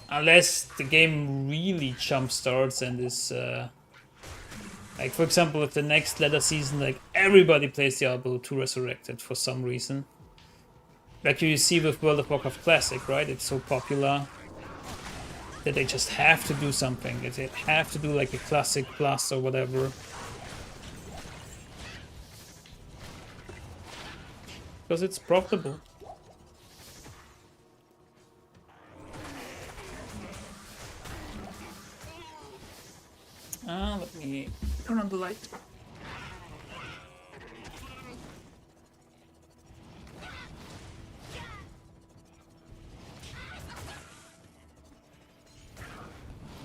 Unless the game really jump starts and is like, for example, if the next ladder season, like, everybody plays Diablo 2 Resurrected for some reason. Like you see with World of Warcraft Classic, right? It's so popular that they just have to do something. That they have to do like a Classic Plus or whatever. Because it's profitable. Let me turn on the light.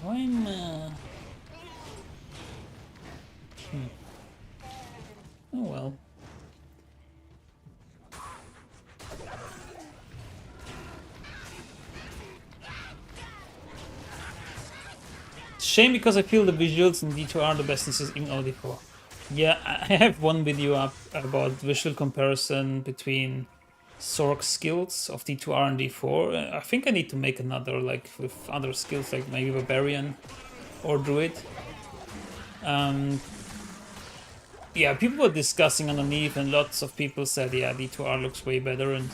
I'm Oh well. Shame, because I feel the visuals in D2 are the best in system, even OD4. Yeah, I have one video up about visual comparison between Sorc skills of D2R and D4. I think I need to make another, like, with other skills, like maybe Barbarian or Druid. Yeah, people were discussing underneath, and lots of people said, yeah, D2R looks way better, and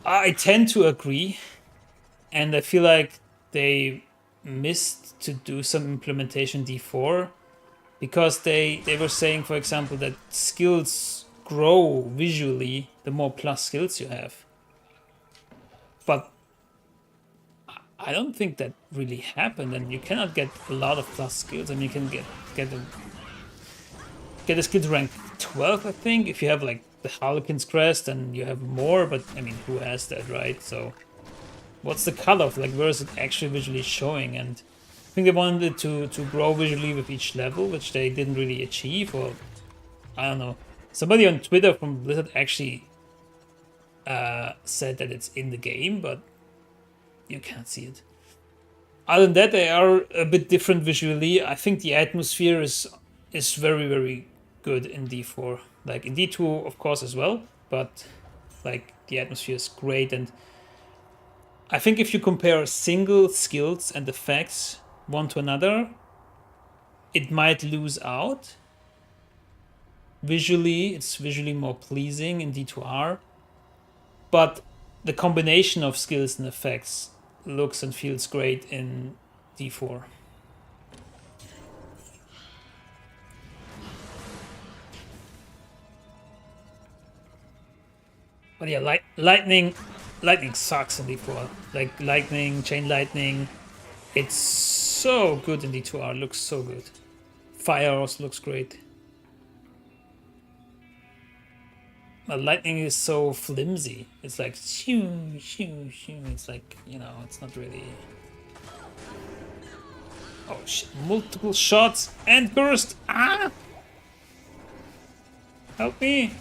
I tend to agree. And I feel like they missed to do some implementation D4, because they were saying, for example, that skills grow visually the more plus skills you have. But I don't think that really happened, and you cannot get a lot of plus skills. I mean, you can get a skill to rank 12, I think, if you have like the Harlequin's Crest, and you have more, but I mean, who has that, right? So what's the cutoff? Like, where is it actually visually showing? And I think they wanted to grow visually with each level, which they didn't really achieve, or I don't know. Somebody on Twitter from Blizzard actually said that it's in the game, but you can't see it. Other than that, they are a bit different visually. I think the atmosphere is very, very good in D4. Like in D2, of course, as well, but like the atmosphere is great. And I think if you compare single skills and effects one to another, it might lose out. Visually, it's visually more pleasing in D2R, but the combination of skills and effects looks and feels great in D4. But yeah, lightning sucks in D4. Like lightning, chain lightning, it's so good in D2R. Looks so good. Fire also looks great. But lightning is so flimsy. It's like shoo, shoo, shoo. It's like, you know, it's not really. Oh shit! Multiple shots and burst. Ah! Help me!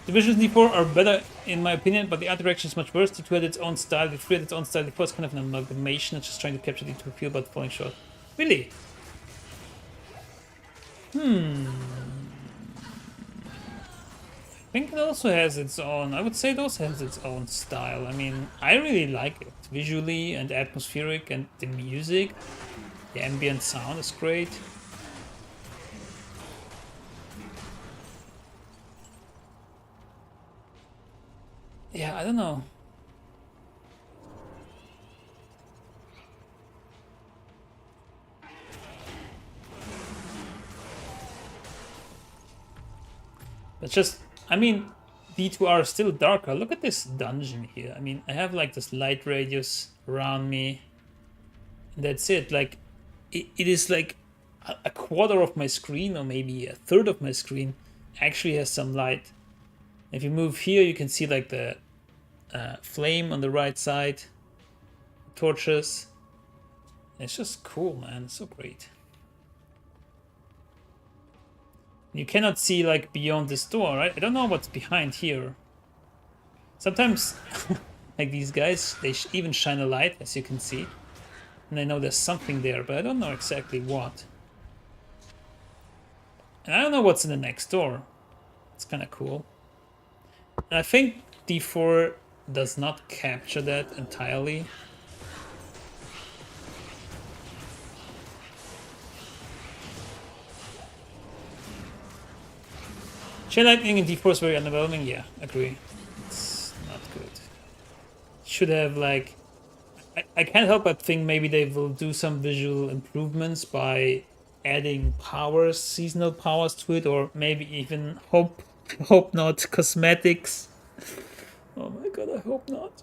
The visuals in D4 are better in my opinion, but the art direction is much worse. D2 had its own style, D3 had its own style, D4 is kind of an amalgamation, it's just trying to capture D2 feel but falling short. Really? I think it also has its own, I would say it also has its own style. I mean, I really like it. Visually and atmospheric, and the music, the ambient sound is great. Yeah, I don't know. But just, I mean, D2 are still darker. Look at this dungeon here. I mean, I have like this light radius around me. And that's it. Like, it is like a quarter of my screen, or maybe a third of my screen, actually has some light. If you move here, you can see like the flame on the right side, torches. It's just cool, man. It's so great. You cannot see like beyond this door, right? I don't know what's behind here. Sometimes, like these guys, they even shine a light, as you can see. And I know there's something there, but I don't know exactly what. And I don't know what's in the next door. It's kind of cool. And I think D4 does not capture that entirely. Chain lightning in D4 is very underwhelming. Yeah, agree. It's not good. Should have like... I can't help but think maybe they will do some visual improvements by adding powers, seasonal powers to it, or maybe even hope not, cosmetics. Oh my god, I hope not.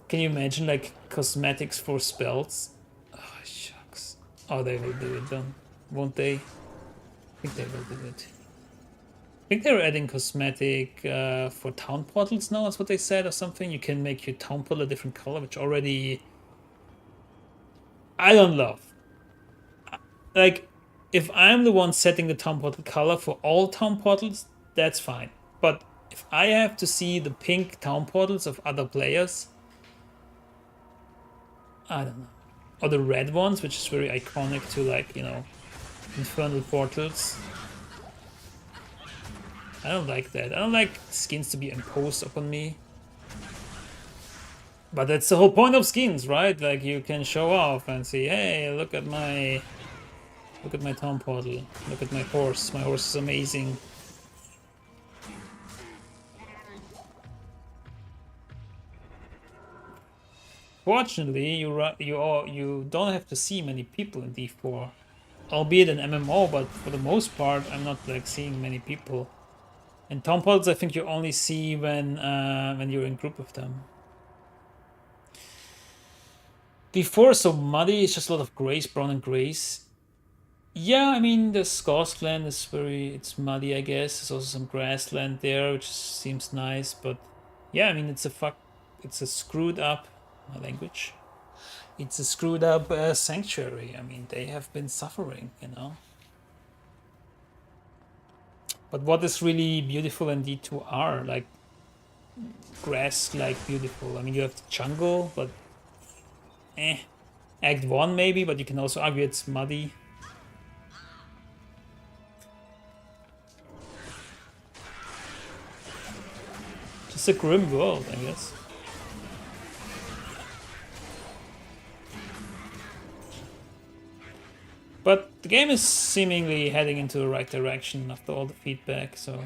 Can you imagine like cosmetics for spells? Oh shucks. Oh, they will do it then, won't they? I think they will do it. I think they're adding cosmetic for town portals now, that's what they said, or something. You can make your town portal a different color, which already... I don't love. Like, if I'm the one setting the town portal color for all town portals, that's fine. But if I have to see the pink town portals of other players, I don't know. Or the red ones, which is very iconic to, like, you know, infernal portals. I don't like that. I don't like skins to be imposed upon me. But that's the whole point of skins, right? Like, you can show off and say, hey, look at my town portal. Look at my horse. My horse is amazing. Fortunately, you don't have to see many people in D4, albeit an MMO. But for the most part, I'm not like seeing many people. And town portals, I think you only see when you're in group with them. D4 is so muddy. It's just a lot of grays, brown and grays. Yeah, I mean the Scots land is it's muddy, I guess. There's also some grassland there, which seems nice. But yeah, I mean it's a screwed up, my language. It's a screwed up sanctuary. I mean they have been suffering, you know. But what is really beautiful in D2R, like grass, like beautiful. I mean you have the jungle, but Act 1 maybe, but you can also argue it's muddy. Just a grim world, I guess. But the game is seemingly heading into the right direction after all the feedback, so...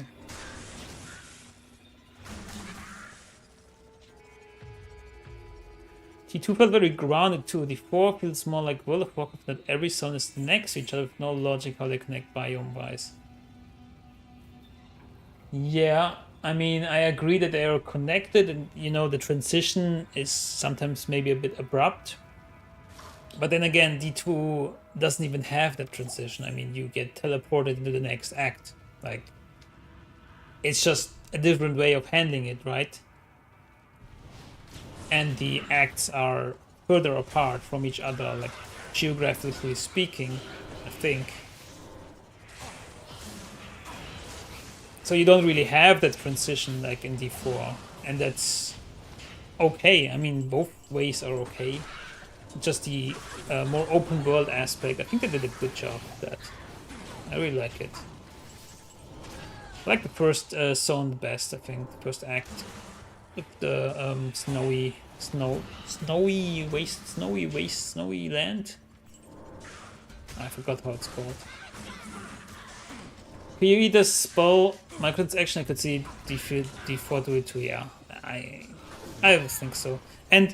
T2 felt very grounded too. D4 feels more like World of Warcraft, that every zone is next to each other with no logic how they connect biome-wise. Yeah, I mean, I agree that they are connected and, you know, the transition is sometimes maybe a bit abrupt. But then again, D2 doesn't even have that transition. I mean, you get teleported into the next act. Like, it's just a different way of handling it, right? And the acts are further apart from each other, like geographically speaking, I think. So you don't really have that transition like in D4, and that's okay. I mean, both ways are okay. Just the more open world aspect, I think they did a good job with that. I really like it. I like the first zone the best, I think, the first act. With the snowy land. I forgot how it's called. PoE does spell microtransaction. I could see D4 do it too. Yeah, I would think so. And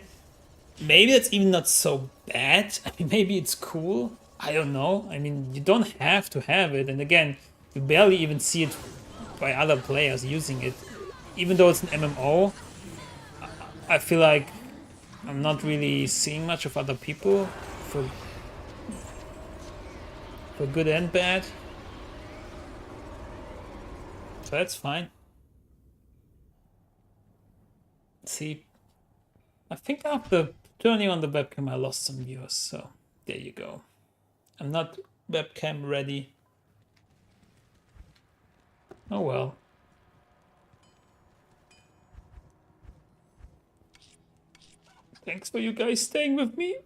maybe that's even not so bad. I mean, maybe it's cool. I don't know. I mean, you don't have to have it. And again, you barely even see it by other players using it. even though it's an MMO, I feel like I'm not really seeing much of other people for good and bad. So that's fine. See, I think after turning on the webcam I lost some viewers, so there you go. I'm not webcam ready. Oh well. Thanks for you guys staying with me.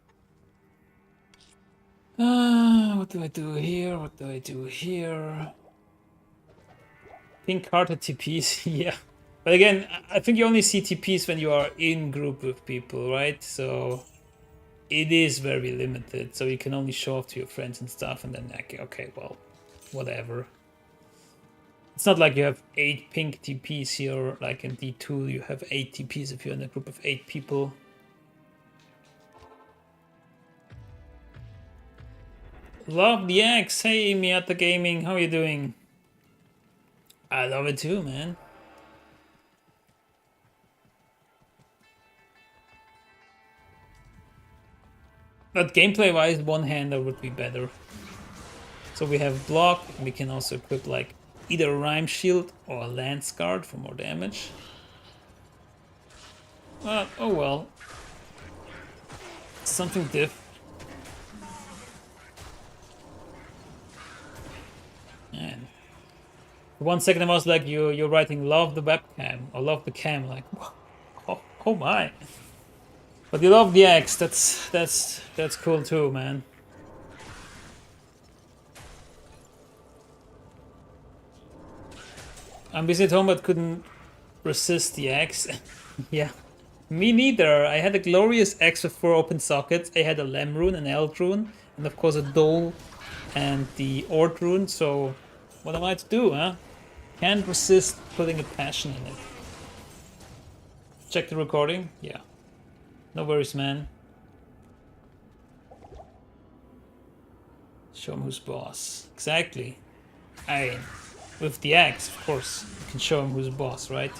What do I do here? What do I do here? Pink hearted TPs, yeah. But again, I think you only see TPs when you are in group with people, right? So it is very limited. So you can only show off to your friends and stuff, and then like, okay, well, whatever. It's not like you have 8 pink TPs here, like in D2 you have 8 TPs if you're in a group of 8 people. Love the X. Hey, Miata Gaming, how are you doing? I love it too, man. But gameplay-wise, one-hander would be better. So we have block, and we can also equip like either a Rhyme Shield or a Lance Guard for more damage. Oh well. Something diff. Man. For 1 second I was like, you're writing love the webcam or love the cam, like oh my. But you love the X, that's cool too, man. I'm busy at home but couldn't resist the X. Yeah. Me neither. I had a glorious X with 4 open sockets. I had a Lem rune, an Eld rune, and of course a Dole and the Ord rune, so what am I to do, huh? Can't resist putting a passion in it. Check the recording? Yeah. No worries, man. Show him who's boss. Exactly. With the axe, of course, you can show him who's boss, right?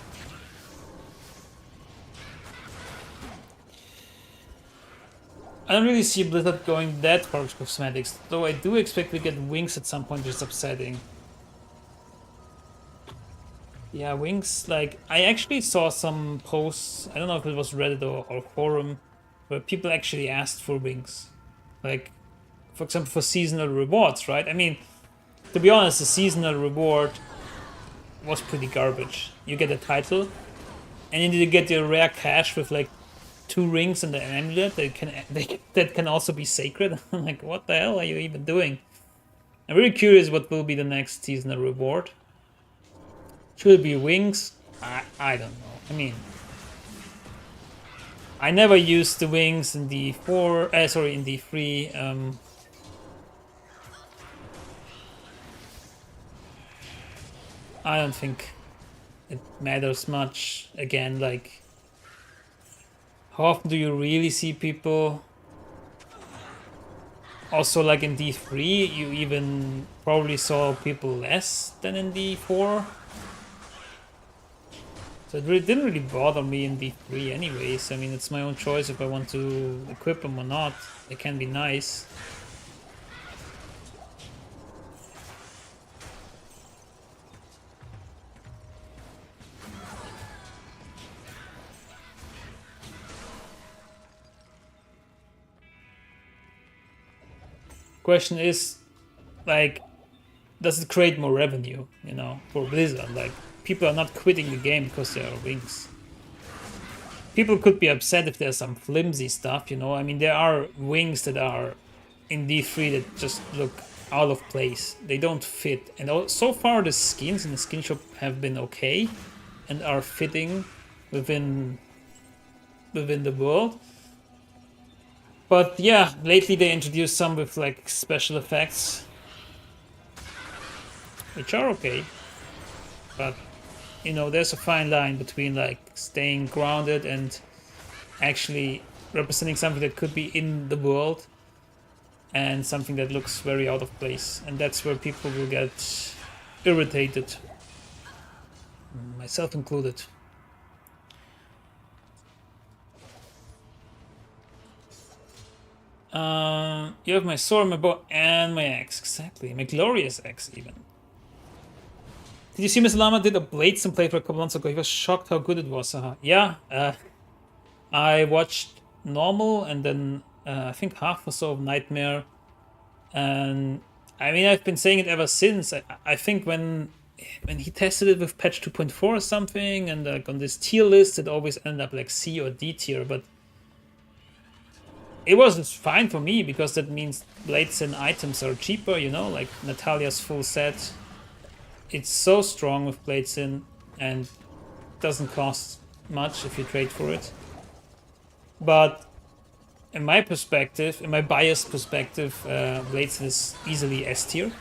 I don't really see Blizzard going that far with cosmetics, though I do expect we get wings at some point, which is upsetting. Yeah, wings, like, I actually saw some posts, I don't know if it was Reddit or forum, where people actually asked for wings. Like, for example, for seasonal rewards, right? I mean, to be honest, the seasonal reward was pretty garbage. You get a title, and you need to get your rare cash with like 2 rings and an amulet that can also be sacred. I'm like, what the hell are you even doing? I'm really curious what will be the next seasonal reward. Should it be wings? I don't know. I mean, I never used the wings in D4. In D3. I don't think it matters much. Again, like, how often do you really see people? Also, like in D3, you even probably saw people less than in D4. So it really didn't really bother me in D3 anyways. I mean, it's my own choice if I want to equip them or not. They can be nice. Question is, like, does it create more revenue, you know, for Blizzard? Like, people are not quitting the game because there are wings. People could be upset if there's some flimsy stuff, you know. I mean, there are wings that are in D3 that just look out of place. They don't fit. And so far the skins in the skin shop have been okay and are fitting within the world. But yeah, lately they introduced some with like special effects, which are okay. But you know, there's a fine line between like staying grounded and actually representing something that could be in the world and something that looks very out of place. And that's where people will get irritated, myself included. You have my sword, my bow, and my axe. Exactly. My glorious axe, even. Did you see Mr. Lama did a Bladesin playthrough a couple months ago? He was shocked how good it was. Yeah, I watched normal and then I think half or so of Nightmare. And I mean, I've been saying it ever since. I think when he tested it with patch 2.4 or something, and like on this tier list, it always ended up like C or D tier. But it was fine for me because that means Bladesin items are cheaper, you know, like Natalia's full set. It's so strong with Bladesin and doesn't cost much if you trade for it. But in my perspective, in my biased perspective, Bladesin is easily S tier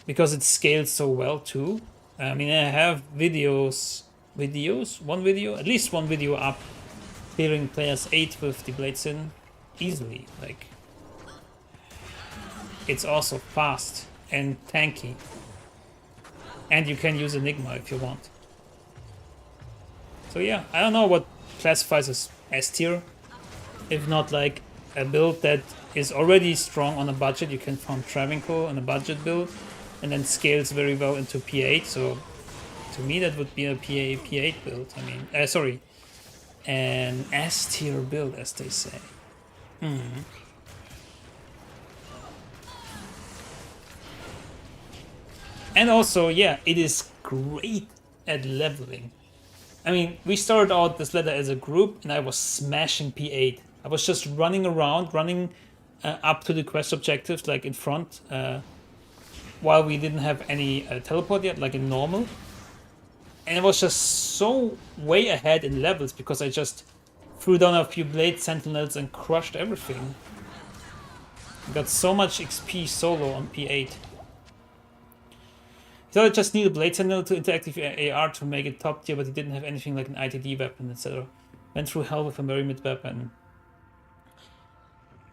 because it scales so well too. I mean, I have at least one video up clearing players 8 with the Bladesin easily. Like, it's also fast and tanky. And you can use Enigma if you want. So yeah, I don't know what classifies as S tier. If not like a build that is already strong on a budget, you can farm Travincal on a budget build and then scales very well into P8. So to me that would be a P8 build. I mean, sorry, an S tier build, as they say. And also, yeah, it is great at leveling. I mean, we started out this ladder as a group and I was smashing P8. I was just running around, running up to the quest objectives, like in front, while we didn't have any teleport yet, like in normal. And it was just so way ahead in levels because I just threw down a few blade sentinels and crushed everything. Got so much XP solo on P8. So I just need a Blade Sentinel to interact with AR to make it top tier, but he didn't have anything like an ITD weapon, etc. Went through hell with a very mid weapon.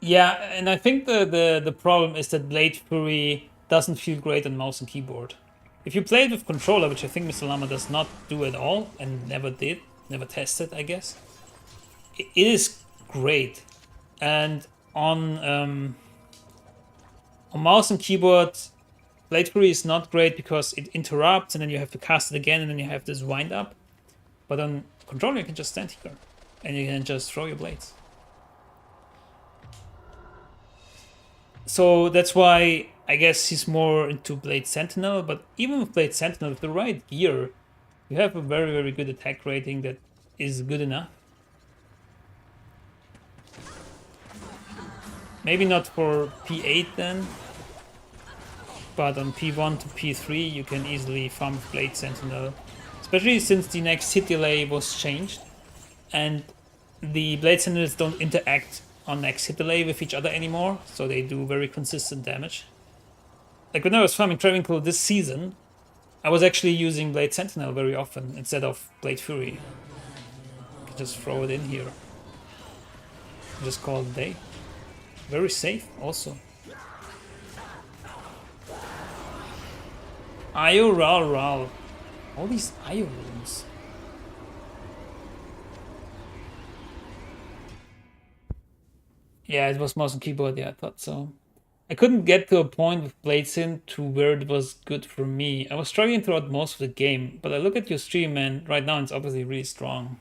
Yeah, and I think the problem is that Blade Fury doesn't feel great on mouse and keyboard. If you play it with controller, which I think Mr. Lama does not do at all, and never did, never tested, I guess, it is great. And on mouse and keyboard, Blade Fury is not great because it interrupts and then you have to cast it again and then you have this wind up. But on controller you can just stand here and you can just throw your blades. So that's why I guess he's more into Blade Sentinel, but even with Blade Sentinel, with the right gear, you have a very, very good attack rating that is good enough. Maybe not for P8 then, but on P1 to P3 you can easily farm Blade Sentinel. Especially since the next hit delay was changed and the Blade Sentinels don't interact on next hit delay with each other anymore, so they do very consistent damage. Like when I was farming Travincal this season, I was actually using Blade Sentinel very often instead of Blade Fury. You can just throw it in here. Just call it a day. Very safe also. IO Ral. All these IO rooms. Yeah, it was mouse and keyboard, yeah, I thought so. I couldn't get to a point with Bladesin to where it was good for me. I was struggling throughout most of the game, but I look at your stream and right now it's obviously really strong.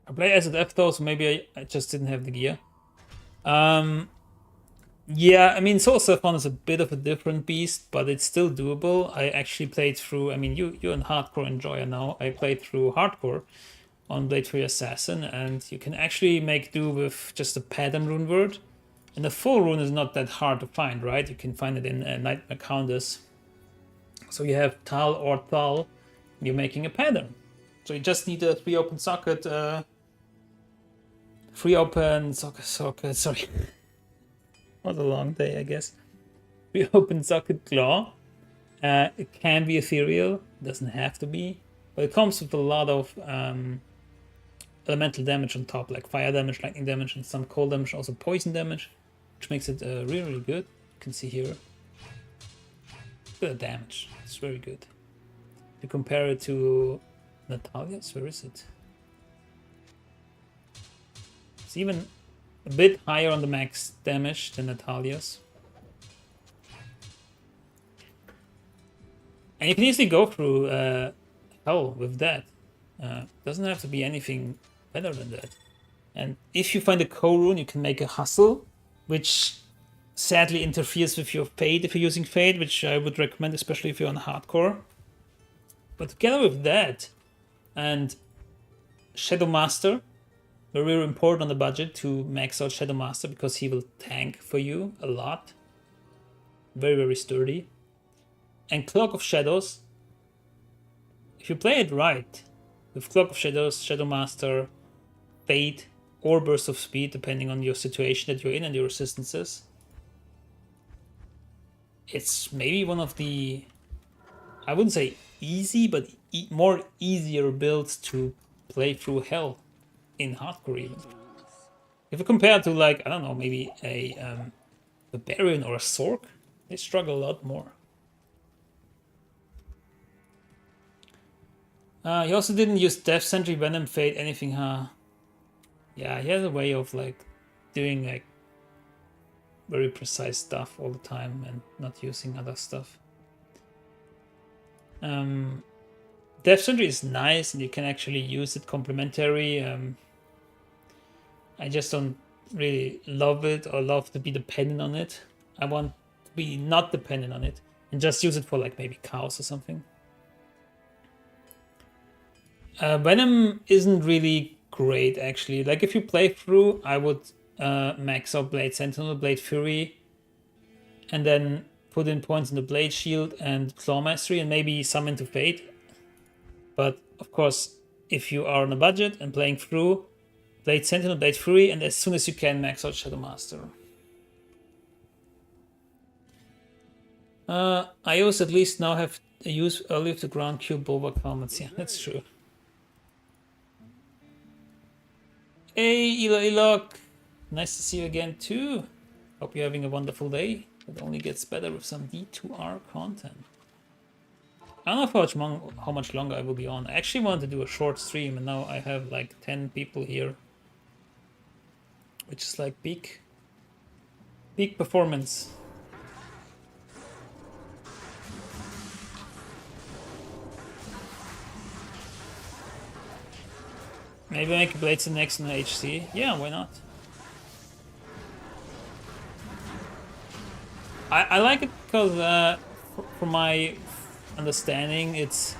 I play SFF though, so maybe I just didn't have the gear. Yeah, I mean, Soul Saffron is a bit of a different beast, but it's still doable. I actually played through, I mean, you're an hardcore enjoyer now. I played through hardcore on Blade Free Assassin, and you can actually make do with just a pattern Runeword. And the full rune is not that hard to find, right? You can find it in Nightmare Countess. So you have Tal or Thal, you're making a pattern. So you just need a free open socket, sorry. Was a long day, I guess. We open socket claw. It can be ethereal, doesn't have to be, but it comes with a lot of elemental damage on top, like fire damage, lightning damage, and some cold damage, also poison damage, which makes it really, really good. You can see here. Look at the damage, it's very good. If you compare it to Natalia's, where is it? It's even a bit higher on the max damage than Natalia's. And you can easily go through hell with that. Doesn't have to be anything better than that. And if you find a co-rune, you can make a hustle, which sadly interferes with your fade if you're using fade, which I would recommend, especially if you're on hardcore. But together with that and Shadow Master, very important on the budget to max out Shadow Master because he will tank for you a lot. Very, very sturdy. And Cloak of Shadows, if you play it right, with Cloak of Shadows, Shadow Master, Fade, or Burst of Speed, depending on your situation that you're in and your resistances, it's maybe one of the, I wouldn't say easy, but more easier builds to play through hell in hardcore even. If you compare to, like, I don't know, maybe a Barbarian or a Sork, they struggle a lot more. He also didn't use Death Sentry, Venom, Fade, anything, huh? Yeah, he has a way of, like, doing, like, very precise stuff all the time and not using other stuff. Death Sentry is nice and you can actually use it complementary. I just don't really love it or love to be dependent on it. I want to be not dependent on it and just use it for, like, maybe cows or something. Venom isn't really great, actually. Like, if you play through, I would max out Blade Sentinel, Blade Fury, and then put in points in the Blade Shield and Claw Mastery, and maybe some into Fate. But, of course, if you are on a budget and playing through, Blade Sentinel, Blade Fury, and as soon as you can, max out Shadow Master. I also at least now have a use early of the ground cube bulwark helmets. Yeah, that's true. Hey, Elok! Nice to see you again too. Hope you're having a wonderful day. It only gets better with some D2R content. I don't know how much longer I will be on. I actually wanted to do a short stream and now I have like 10 people here. Which is like peak performance. Maybe make a Bladesin next in the HC. Yeah, why not? I like it because, from my understanding, it's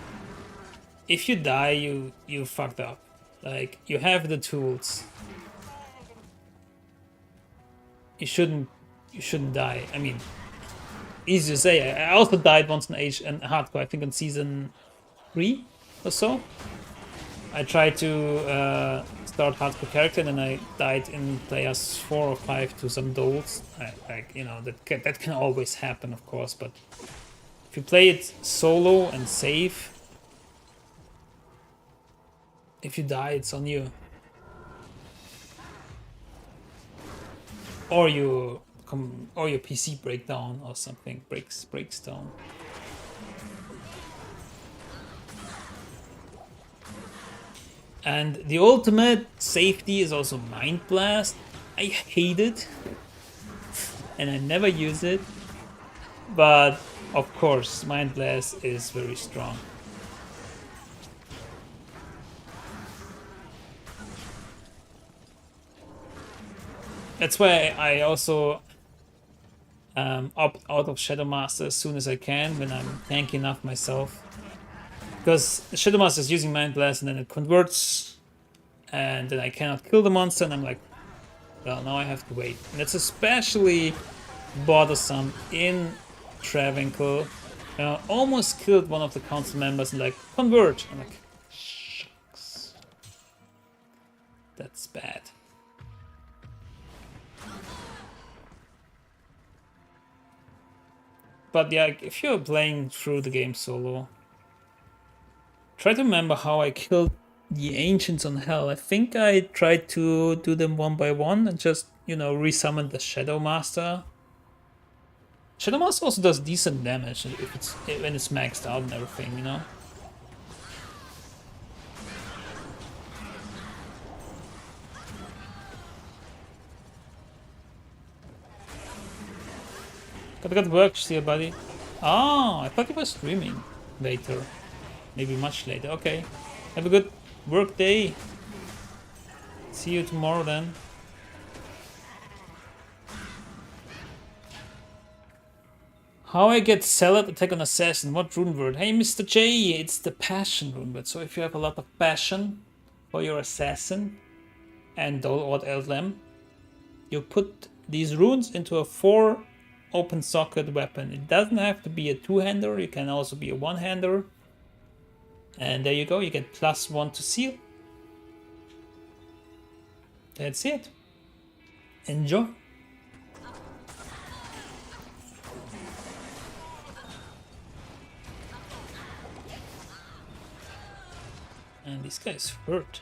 if you die, you fucked up. Like, you have the tools. You shouldn't die. I mean, easy to say. I also died once in hardcore. I think on season 3 or so. I tried to start hardcore character and then I died in players 4 or 5 to some dolls. You know, that can always happen, of course, but if you play it solo and safe, if you die, it's on you. Or your PC breakdown or something breaks down. And the ultimate safety is also Mind Blast. I hate it. And I never use it. But, of course, Mind Blast is very strong. That's why I also opt out of Shadow Master as soon as I can when I'm tanky enough myself. Because Shadow Master is using Mind Blast and then it converts and then I cannot kill the monster and I'm like, well, now I have to wait. And it's especially bothersome in Travincal. Almost killed one of the council members and like, convert. I'm like, shucks. That's bad. But yeah, if you're playing through the game solo, try to remember how I killed the Ancients on Hell. I think I tried to do them one by one and just, resummon the Shadow Master. Shadow Master also does decent damage when it's maxed out and everything, Got good work still, buddy. Oh, I thought you were streaming later. Maybe much later. Okay. Have a good work day. See you tomorrow then. How I get Salad Attack on Assassin? What Runeword? Hey, Mr. J, it's the Passion Runeword. So if you have a lot of passion for your assassin and Dole Eldlam, you put these runes into a 4 open socket weapon. It doesn't have to be a 2-hander, it can also be a 1-hander. And there you go, you get +1 to Zeal. That's it. Enjoy. And this guy is hurt.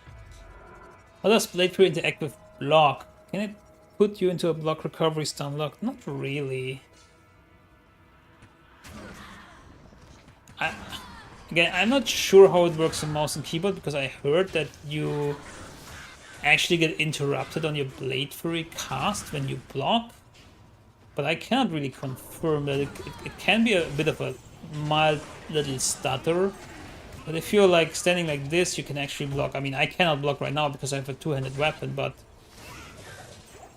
How does Blade Fury interact with block? Can it put you into a block recovery stun lock? Not really. Again, I'm not sure how it works on mouse and keyboard because I heard that you actually get interrupted on your Blade Fury cast when you block. But I cannot really confirm that. It can be a bit of a mild little stutter. But if you're like standing like this, you can actually block. I mean, I cannot block right now because I have a 2-handed weapon, but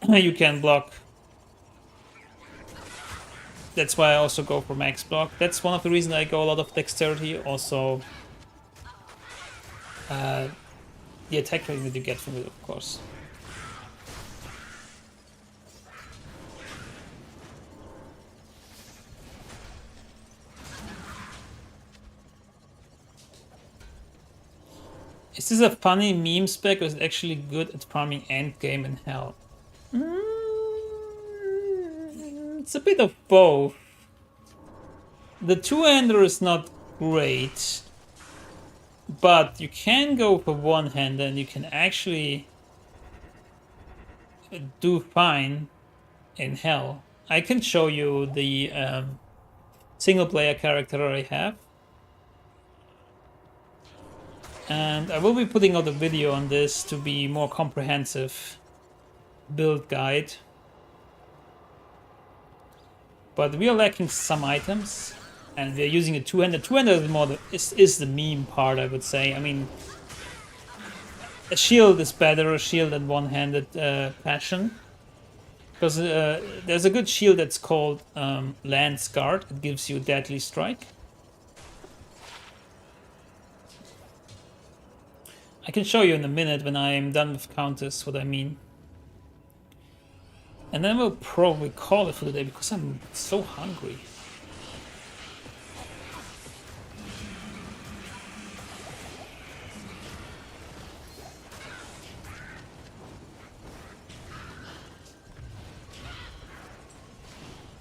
you can block. That's why I also go for max block. That's one of the reasons I go a lot of dexterity. Also, the attack rating that you get from it, of course. Is this a funny meme spec or is it actually good at farming Endgame in Hell? It's a bit of both. The 2-hander is not great, but you can go for 1-hander and you can actually do fine in Hell. I can show you the single-player character I have. And I will be putting out a video on this to be more comprehensive build guide. But we are lacking some items, and we are using a 2-hander. 2-hander is the meme part, I would say. I mean, a shield is better, a shield than 1-handed passion. Because there's a good shield that's called Lance Guard. It gives you Deadly Strike. I can show you in a minute when I'm done with counters what I mean. And then we'll probably call it for the day because I'm so hungry.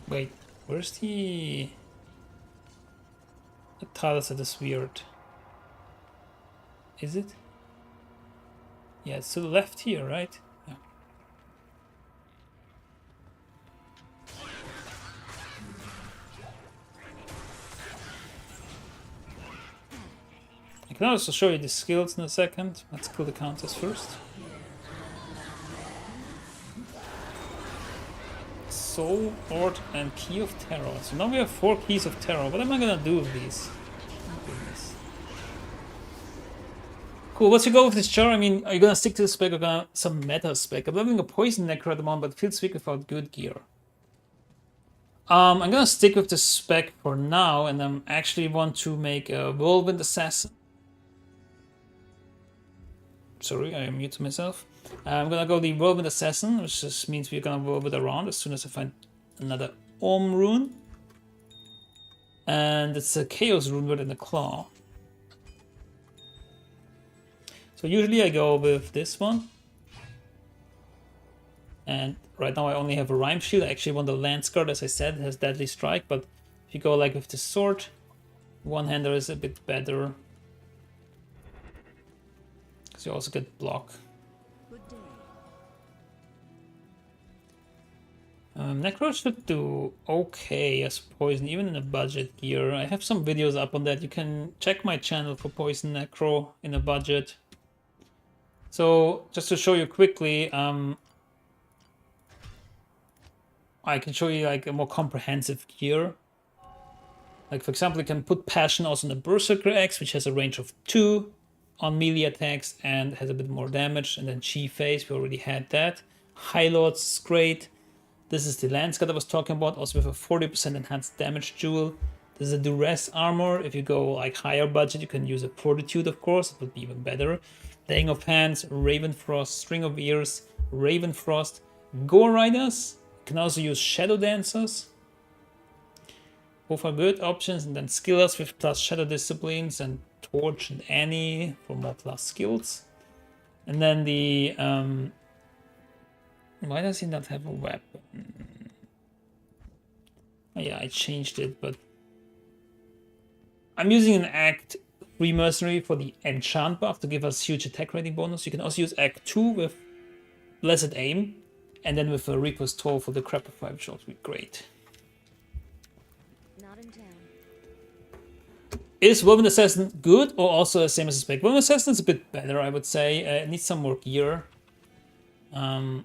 Wait, where's the tile set is weird. Is it? Yeah, it's to the left here, right? Yeah. I can also show you the skills in a second. Let's kill the counters first. Soul, Ord, and Key of Terror. So now we have 4 Keys of Terror. What am I gonna do with these? Oh, goodness. Cool, what's your goal with this char? I mean, are you gonna stick to the spec or gonna some meta spec? I'm leveling a Poison Necro at the moment, but it feels weak without good gear. I'm gonna stick with the spec for now, and I actually want to make a Whirlwind Assassin. Sorry, I muted myself. I'm gonna go the Whirlwind Assassin, which just means we're gonna whirlwind around as soon as I find another Om rune. And it's a Chaos rune within the Claw. So usually I go with this one. And right now I only have a Rhyme Shield. I actually want the Lance Guard, as I said, it has Deadly Strike, but if you go like with the sword, 1-hander is a bit better. Because you also get block. Good day. Necro should do okay as poison, even in a budget gear. I have some videos up on that. You can check my channel for poison Necro in a budget. So just to show you quickly, I can show you like a more comprehensive gear. Like for example, you can put Passion also in the Berserker X, which has a range of 2 on melee attacks and has a bit more damage. And then Chi Phase, we already had that. High Lords is great. This is the Landscape I was talking about, also with a 40% enhanced damage jewel. This is a Duress armor. If you go like higher budget, you can use a Fortitude, of course. It would be even better. Laying of Hands, Raven Frost, String of Ears, Raven Frost, Gore Riders. You can also use Shadow Dancers. Both are good options. And then Skillers with plus Shadow Disciplines and Torch and Annie for more plus skills. And then the... why does he not have a weapon? Oh yeah, I changed it, but... I'm using an Act 3 Mercenary for the Enchant buff to give us huge attack rating bonus. You can also use Act 2 with Blessed Aim, and then with a Reaper's Toll for the Crapify, which would be great. Not in town. Is Woven Assassin good or also the same as the spec? Woven Assassin is a bit better, I would say. It needs some more gear. Let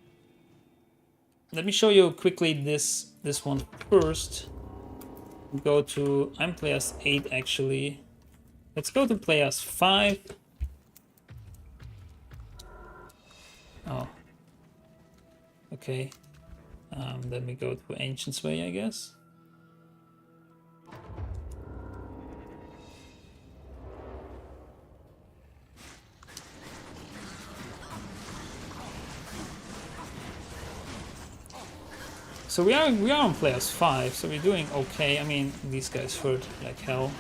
me show you quickly this one first. Go to... I'm players 8 actually. Let's go to players 5. Oh. Okay. Let me go to Ancient's Way, I guess. So we are on players 5, so we're doing okay. I mean, these guys hurt like hell.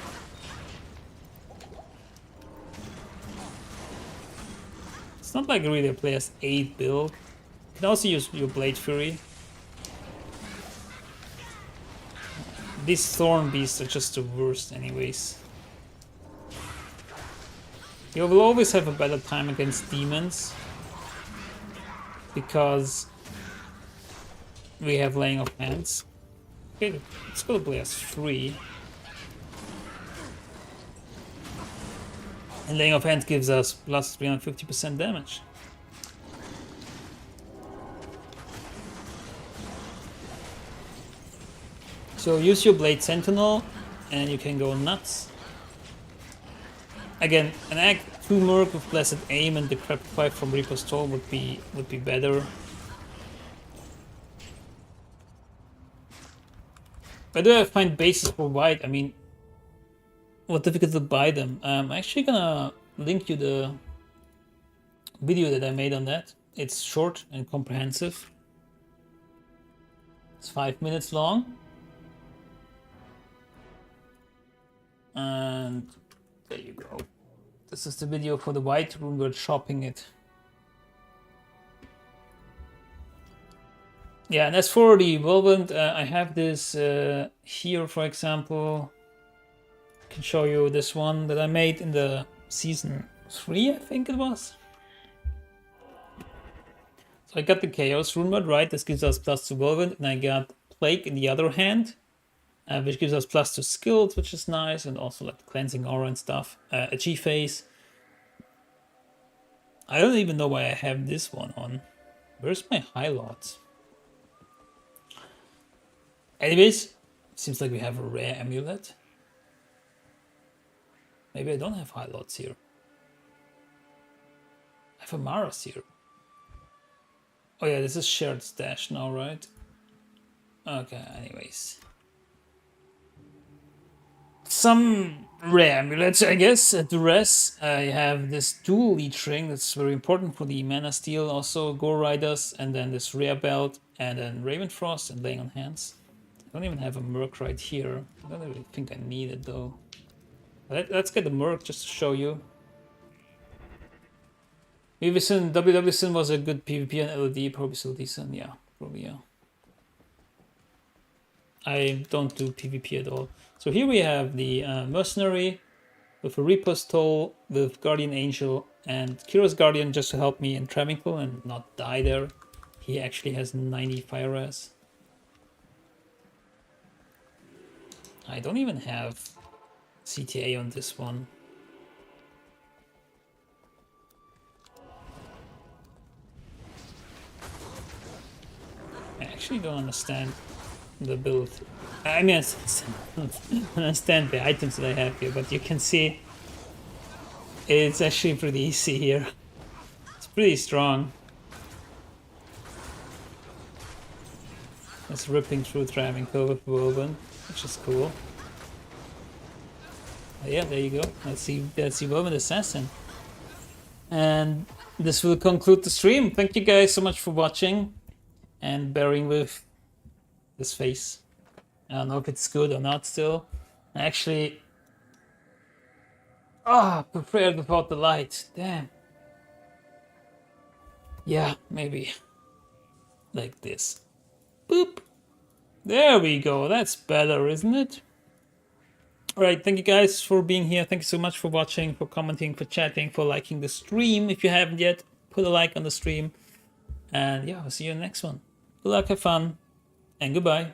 It's not like really a players 8 build. You can also use your Blade Fury. These Thorn Beasts are just the worst anyways. You will always have a better time against demons. Because we have Laying of Hands. Okay, let's go to players 3. And Laying of Hands gives us plus 350% damage. So use your Blade Sentinel and you can go nuts. Again, an Act 2 Merc with Blessed Aim and the Crapify from Reaper's Toll would be better. Where do I find bases for white? I mean, what difficult to buy them? I'm actually gonna link you the video that I made on that. It's short and comprehensive. It's 5 minutes long. And there you go. This is the video for the white Runeword shopping it. Yeah, and as for the Whirlwind, I have this here, for example. I can show you this one that I made in the season 3, I think it was. So I got the Chaos Runeword, right? This gives us plus 2 Whirlwind, and I got Plague in the other hand, which gives us plus 2 skills, which is nice, and also like Cleansing Aura and stuff. A G-Phase. I don't even know why I have this one on. Where's my highlights? Anyways, seems like we have a rare amulet. Maybe I don't have highlights here. I have a Maras here. Oh yeah, this is shared stash now, right? Okay, anyways. Some rare amulets, I guess. At the rest, I have this dual leech ring that's very important for the mana steal. Also, Gore Riders, and then this rare belt, and then Raven Frost and Laying on Hands. I don't even have a Merc right here. I don't really think I need it though. Let's get the Merc just to show you. WW was a good PvP and LOD, probably still decent. Yeah, probably yeah. I don't do PvP at all. So here we have the Mercenary with a Reaper's Toll, with Guardian Angel and Kira's Guardian just to help me in Travincal and not die there. He actually has 90 fire res. I don't even have CTA on this one. actually don't understand the build. I mean, I understand the items that I have here, but you can see it's actually pretty easy here. It's pretty strong. It's ripping through Travincal with Woven, which is cool. Yeah, there you go. That's the Woven Assassin. And this will conclude the stream. Thank you guys so much for watching and bearing with this face. I don't know if it's good or not still. I actually prepared without the light. Damn. Yeah, maybe like this. Boop. There we go. That's better, isn't it? Alright, thank you guys for being here. Thank you so much for watching, for commenting, for chatting, for liking the stream. If you haven't yet, put a like on the stream. And yeah, I'll see you in the next one. Good luck, have fun, and goodbye.